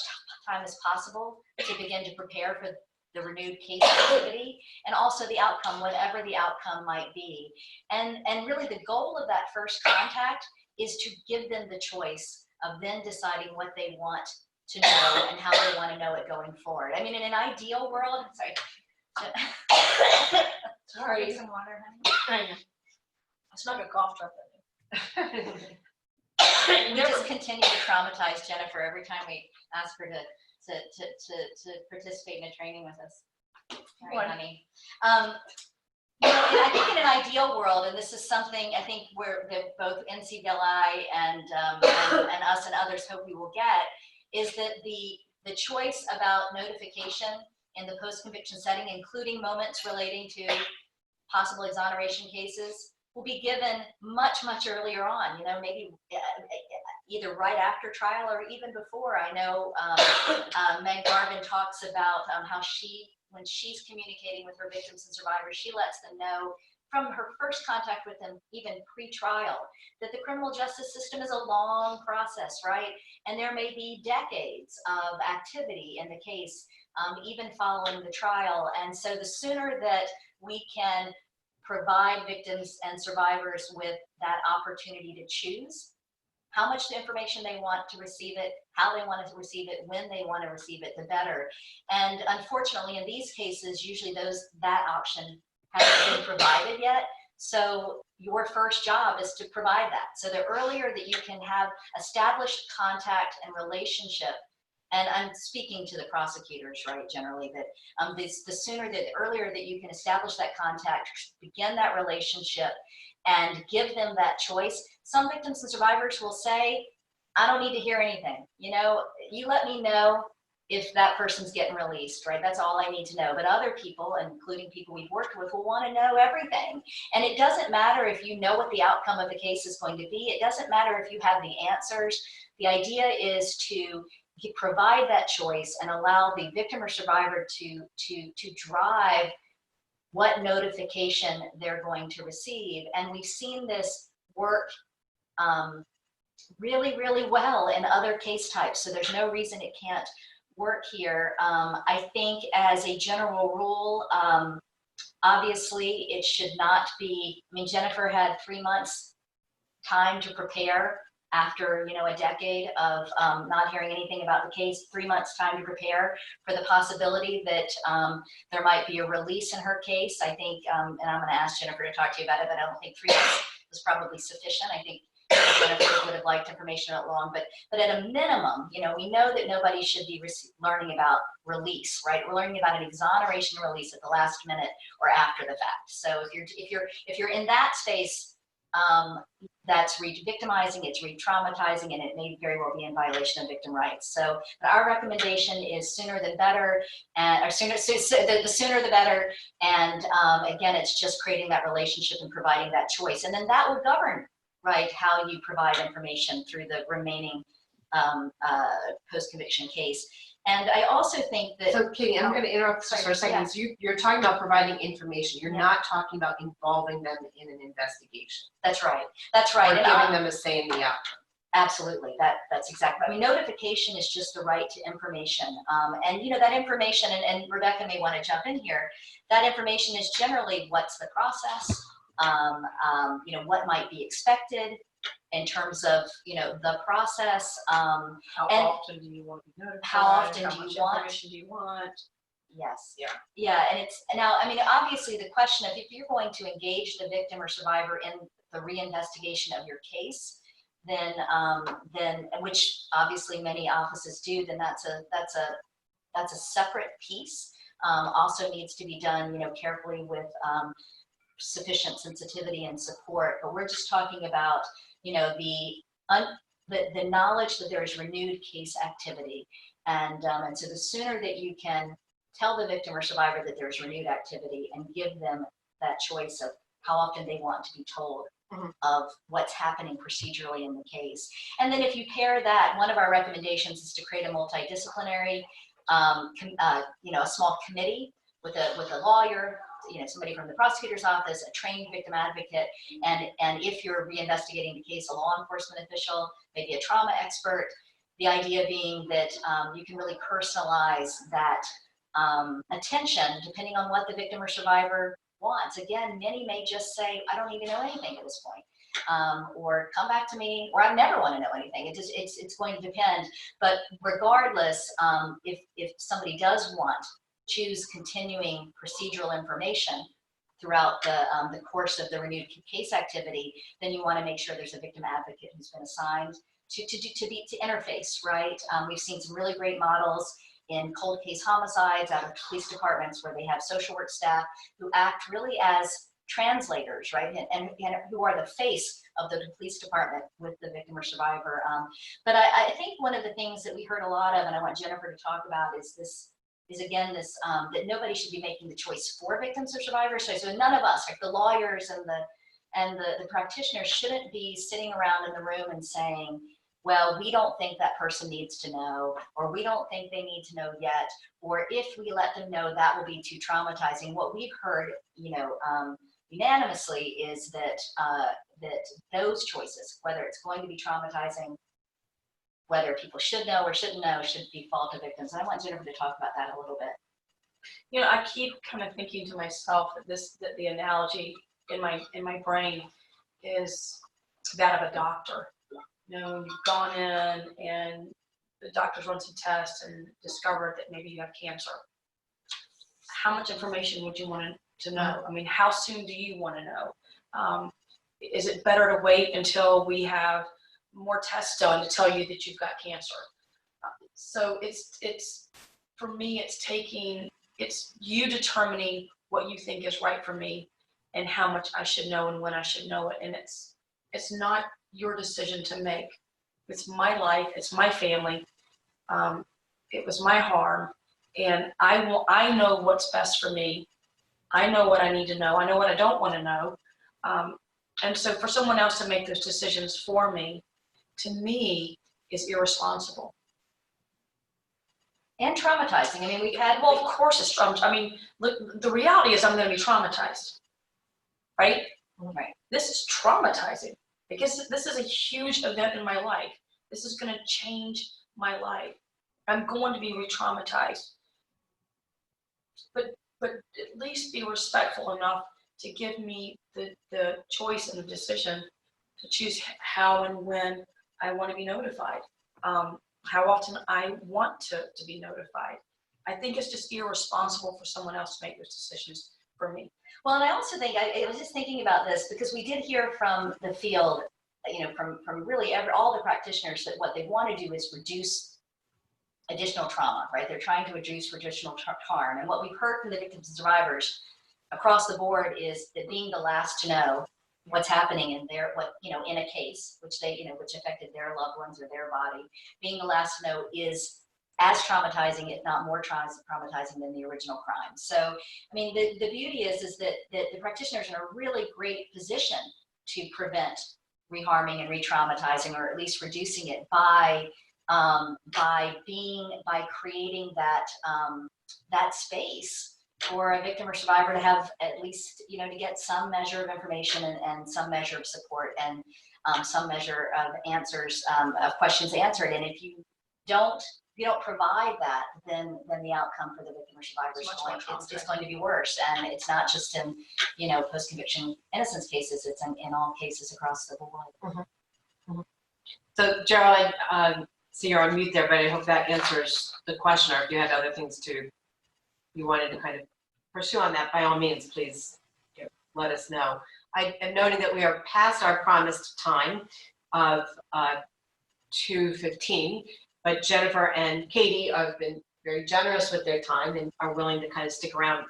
[SPEAKER 3] time as possible to begin to prepare for the renewed case activity, and also the outcome, whatever the outcome might be. And really the goal of that first contact is to give them the choice of then deciding what they want to know and how they want to know it going forward. I mean, in an ideal world, sorry. Get some water, honey.
[SPEAKER 2] It's not a cough drop.
[SPEAKER 3] We just continue to traumatize Jennifer every time we ask her to participate in a training with us. All right, honey. I think in an ideal world, and this is something I think that both NCBLI and us and others hope we will get, is that the choice about notification in the post-conviction setting, including moments relating to possible exoneration cases, will be given much, much earlier on, you know, maybe either right after trial or even before. I know Meg Garvin talks about how when she's communicating with her victims and survivors, she lets them know from her first contact with them, even pre-trial, that the criminal justice system is a long process, right? And there may be decades of activity in the case, even following the trial. And so the sooner that we can provide victims and survivors with that opportunity to choose how much information they want to receive it, how they want to receive it, when they want to receive it, the better. And unfortunately, in these cases, usually that option hasn't been provided yet. So your first job is to provide that. So the earlier that you can have established contact and relationship, and I'm speaking to the prosecutors, right, generally, that the earlier that you can establish that contact, begin that relationship, and give them that choice. Some victims and survivors will say, I don't need to hear anything. You know, you let me know if that person's getting released, right? That's all I need to know. But other people, including people we've worked with, will want to know everything. And it doesn't matter if you know what the outcome of the case is going to be. It doesn't matter if you have the answers. The idea is to provide that choice and allow the victim or survivor to drive what notification they're going to receive. And we've seen this work really, really well in other case types. So there's no reason it can't work here. I think as a general rule, obviously it should not be, I mean, Jennifer had 3 months time to prepare after, you know, a decade of not hearing anything about the case, 3 months time to prepare for the possibility that there might be a release in her case. I think, and I'm gonna ask Jennifer to talk to you about it, but I don't think 3 months was probably sufficient. I think Jennifer would have liked information that long, but at a minimum, you know, we know that nobody should be learning about release, right? We're learning about an exoneration release at the last minute or after the fact. So if you're in that space, that's re-victimizing, it's re-traumatizing, and it may very well be in violation of victim rights. So our recommendation is sooner the better, and the sooner the better. And again, it's just creating that relationship and providing that choice, and then that will govern, right, how you provide information through the remaining post-conviction case. And I also think that—
[SPEAKER 1] So Katie, I'm going to interrupt just for a second.
[SPEAKER 3] Yeah.
[SPEAKER 1] So you're talking about providing information. You're
[SPEAKER 3] Yeah.
[SPEAKER 1] not talking about involving them in an investigation.
[SPEAKER 3] That's right. That's right.
[SPEAKER 1] Or
[SPEAKER 3] And
[SPEAKER 1] giving them a say in the outcome.
[SPEAKER 3] Absolutely, that's exactly. I mean, notification is just the right to information, and you know that information. And Rebecca may want to jump in here. That information is generally what's the process. You know, what might be expected in terms of, you know, the process.
[SPEAKER 1] How often do you want to be notified?
[SPEAKER 3] How often
[SPEAKER 1] How
[SPEAKER 3] do
[SPEAKER 1] much
[SPEAKER 3] you want?
[SPEAKER 1] information do you want?
[SPEAKER 3] Yes.
[SPEAKER 1] Yeah.
[SPEAKER 3] Yeah, and it's now, I mean, obviously the question of if you're going to engage the victim or survivor in the reinvestigation of your case, then which obviously many offices do, then that's a separate piece. Also needs to be done, you know, carefully with sufficient sensitivity and support. But we're just talking about, you know, the knowledge that there is renewed case activity, and so the sooner that you can tell the victim or survivor that there's renewed activity and give them that choice of how often they want to be told of what's happening procedurally in the case. And then if you pair that, one of our recommendations is to create a multidisciplinary, you know, a small committee with a lawyer, you know, somebody from the prosecutor's office, a trained victim advocate, and if you're reinvestigating the case, a law enforcement official, maybe a trauma expert. The idea being that you can really personalize that attention depending on what the victim or survivor wants. Again, many may just say, I don't need to know anything at this point, or come back to me, or I never want to know anything. It's going to depend. But regardless, if somebody does choose continuing procedural information throughout the course of the renewed case activity, then you want to make sure there's a victim advocate who's been assigned to interface, right? We've seen some really great models in cold case homicides out of police departments where they have social work staff who act really as translators, right? And who are the face of the police department with the victim or survivor. But I think one of the things that we heard a lot of, and I want Jennifer to talk about, is again this that nobody should be making the choice for victims or survivors. So none of us, like the lawyers and the practitioners, shouldn't be sitting around in the room and saying, well, we don't think that person needs to know, or we don't think they need to know yet, or if we let them know, that will be too traumatizing. What we've heard, unanimously, is that those choices, whether it's going to be traumatizing, whether people should know or shouldn't know, should be fall to victims. And I want Jennifer to talk about that a little bit.
[SPEAKER 2] I keep kind of thinking to myself that the analogy in my brain is that of a doctor. You've gone in and the doctors run some tests and discovered that maybe you have cancer. How much information would you want to know? I mean, how soon do you want to know? Is it better to wait until we have more tests done to tell you that you've got cancer? So it's for me, it's you determining what you think is right for me and how much I should know and when I should know it. And it's not your decision to make. It's my life, it's my family. It was my harm, and I know what's best for me. I know what I need to know. I know what I don't want to know. And so for someone else to make those decisions for me, to me, is irresponsible.
[SPEAKER 3] And traumatizing. I mean,
[SPEAKER 2] Well, of course it's traumatizing. I mean, look, the reality is I'm going to be traumatized, right?
[SPEAKER 3] Right.
[SPEAKER 2] This is traumatizing because this is a huge event in my life. This is going to change my life. I'm going to be re-traumatized. But at least be respectful enough to give me the choice and the decision to choose how and when I want to be notified, how often I want to be notified. I think it's just irresponsible for someone else to make those decisions for me.
[SPEAKER 3] Well, and I also think, I was just thinking about this because we did hear from the field, from really all the practitioners, that what they want to do is reduce additional trauma, right? They're trying to reduce additional harm. And what we've heard from the victims and survivors across the board is that being the last to know what's happening in in a case, which which affected their loved ones or their body, being the last to know is as traumatizing, if not more traumatizing than the original crime. So, I mean, the beauty is that the practitioners are in a really great position to prevent reharming and re-traumatizing, or at least reducing it by creating that space for a victim or survivor to have at least, to get some measure of information and some measure of support and some measure of answers, of questions answered. And if you don't provide that, then the outcome for the victim or survivor is going to be worse. And it's not just in, post-conviction innocence cases, it's in all cases across the board.
[SPEAKER 1] Mm-hmm. Mm-hmm. So Gerald, so you're on mute there, but I hope that answers the question, or if you had other things you wanted to kind of pursue on that, by all means, please let us know. I am noting that we are past our promised time of 2:15, but Jennifer and Katie have been very generous with their time and are willing to kind of stick around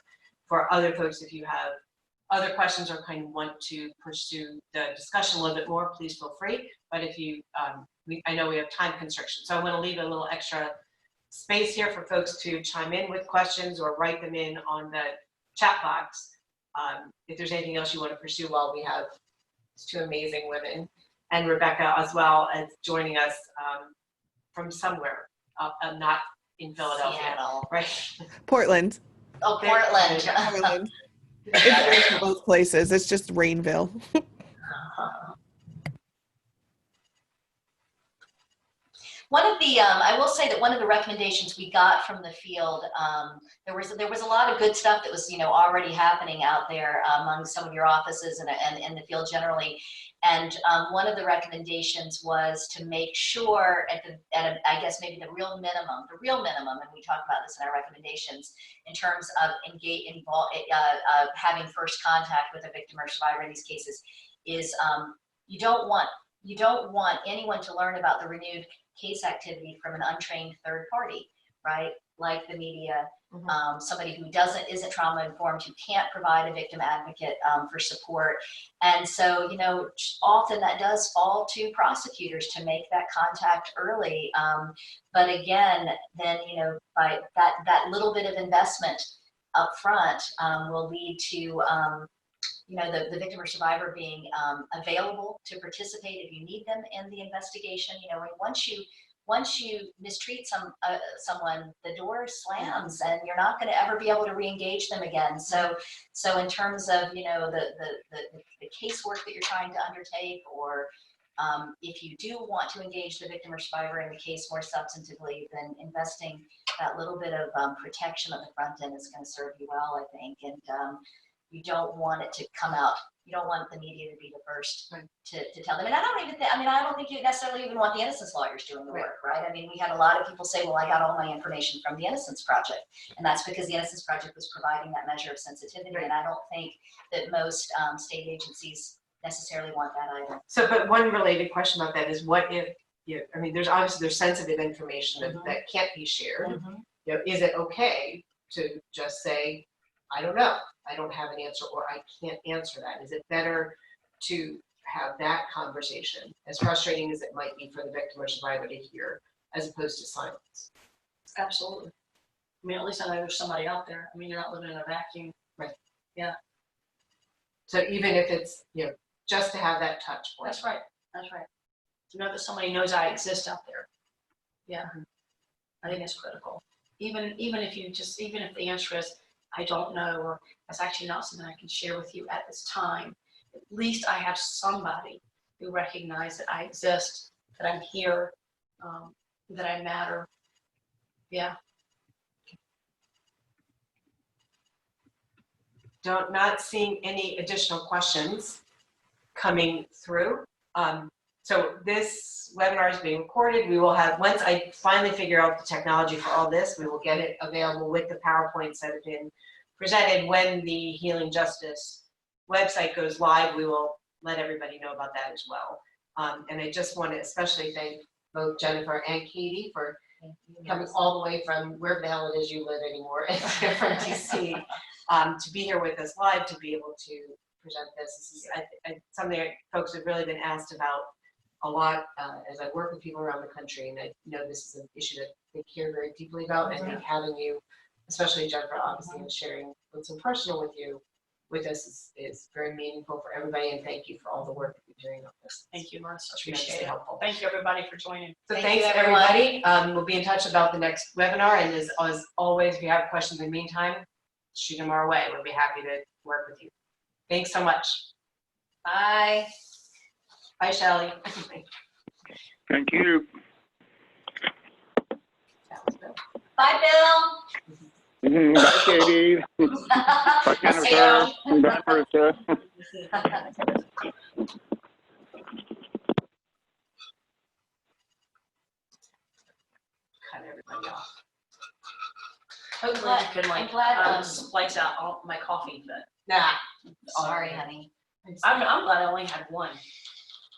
[SPEAKER 1] for other folks. If you have other questions or kind of want to pursue the discussion a little bit more, please feel free. But if you, I know we have time constriction, so I want to leave a little extra space here for folks to chime in with questions or write them in on the chat box. If there's anything else you want to pursue while we have these two amazing women, and Rebecca as well as joining us from somewhere, not in Philadelphia.
[SPEAKER 3] Seattle.
[SPEAKER 1] Right?
[SPEAKER 4] Portland.
[SPEAKER 3] Oh, Portland.
[SPEAKER 4] Portland. It's in both places. It's just Rainville.
[SPEAKER 3] One of the, I will say that one of the recommendations we got from the field, there was a lot of good stuff that was, already happening out there among some of your offices and the field generally. And one of the recommendations was to make sure I guess maybe the real minimum, and we talk about this in our recommendations in terms of having first contact with a victim or survivor in these cases, is you don't want anyone to learn about the renewed case activity from an untrained third party, right? like the media,
[SPEAKER 1] Mhm.
[SPEAKER 3] somebody who isn't trauma informed, who can't provide a victim advocate for support. And so, you know, often that does fall to prosecutors to make that contact early. But again, then, you know, by that little bit of investment up front will lead to, you know, the victim or survivor being available to participate if you need them in the investigation. You know, once you mistreat someone, the door slams, and you're not going to ever be able to re-engage them again. So in terms of, you know, the casework that you're trying to undertake, or if you do want to engage the victim or survivor in the case more substantively, then investing that little bit of protection at the front end is going to serve you well, I think. And you don't want it to come out. You don't want the media to be the first to tell them. And I don't think you necessarily even want the innocence lawyers doing the work, right? I mean, we had a lot of people say, well, I got all my information from the Innocence Project. And that's because the Innocence Project was providing that measure of sensitivity. And I don't think that most state agencies necessarily want that either.
[SPEAKER 1] So, but one related question about that is, what if, I mean, there's sensitive information that can't be shared. You know, is it okay to just say, I don't know, I don't have an answer, or I can't answer that? Is it better to have that conversation, as frustrating as it might be for the victim or survivor to hear, as opposed to silence?
[SPEAKER 2] Absolutely. I mean, at least I know there's somebody out there. I mean, you're not living in a vacuum.
[SPEAKER 1] Right.
[SPEAKER 2] Yeah.
[SPEAKER 1] So even if it's, you know, just to have that touch point.
[SPEAKER 2] That's right. That's right. To know that somebody knows I exist out there. Yeah. I think it's critical. Even if the answer is, I don't know, or that's actually not something I can share with you at this time, at least I have somebody who recognizes that I exist, that I'm here, that I matter. Yeah.
[SPEAKER 1] Not seeing any additional questions coming through. So this webinar is being recorded. We will have, once I finally figure out the technology for all this, we will get it available with the PowerPoints that have been presented. When the Healing Justice website goes live, we will let everybody know about that as well. And I just want to especially thank both Jennifer and Katie for coming all the way from wherever the hell it is you live anymore, from DC, to be here with us live, to be able to present this. This is something that folks have really been asked about a lot as I work with people around the country, and I know this is an issue that they care very deeply about. And I think having you, especially Jennifer, obviously, and sharing what's so personal with us is very meaningful for everybody. And thank you for all the work that you're doing on this.
[SPEAKER 2] Thank you, Marissa.
[SPEAKER 1] Tremendously
[SPEAKER 2] Appreciate it.
[SPEAKER 1] helpful.
[SPEAKER 2] Thank you, everybody, for joining.
[SPEAKER 1] So
[SPEAKER 3] Thank
[SPEAKER 1] thanks,
[SPEAKER 3] you, everyone.
[SPEAKER 1] everybody. We'll be in touch about the next webinar. And as always, if you have questions in the meantime, shoot them our way. We'll be happy to work with you. Thanks so much.
[SPEAKER 3] Bye.
[SPEAKER 1] Bye, Shelley.
[SPEAKER 5] Thank you.
[SPEAKER 3] Bye, Bill.
[SPEAKER 5] Bye, Katie. Bye, Jennifer. Bye, Marissa.
[SPEAKER 1] Cut everybody off.
[SPEAKER 2] Hopefully you can
[SPEAKER 3] I'm glad,
[SPEAKER 2] splice out all my coffee, but
[SPEAKER 1] Nah.
[SPEAKER 3] sorry, honey.
[SPEAKER 2] I'm glad I only had one.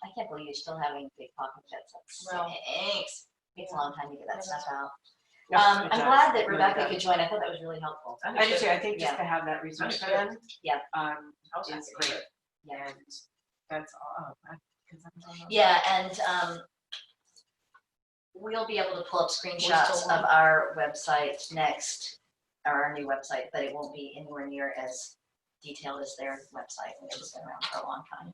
[SPEAKER 3] I can't believe you're still having big coffee fits.
[SPEAKER 2] Well,
[SPEAKER 3] Thanks. Takes a long time to get that
[SPEAKER 2] Yeah,
[SPEAKER 3] stuff out.
[SPEAKER 1] Yes,
[SPEAKER 3] I'm
[SPEAKER 1] it does.
[SPEAKER 3] glad that
[SPEAKER 1] It really
[SPEAKER 3] Rebecca
[SPEAKER 1] does.
[SPEAKER 3] could join. I thought that was really helpful.
[SPEAKER 1] I do too. I think just
[SPEAKER 3] Yeah.
[SPEAKER 1] to have that resource for
[SPEAKER 2] Understood.
[SPEAKER 1] them,
[SPEAKER 3] Yeah.
[SPEAKER 1] is great.
[SPEAKER 3] Yeah.
[SPEAKER 1] And that's all.
[SPEAKER 3] Yeah, and we'll be able to pull up screenshots
[SPEAKER 2] still
[SPEAKER 3] of our website next, or our new website, but it won't be anywhere near as detailed as their website, which has been around for a long time.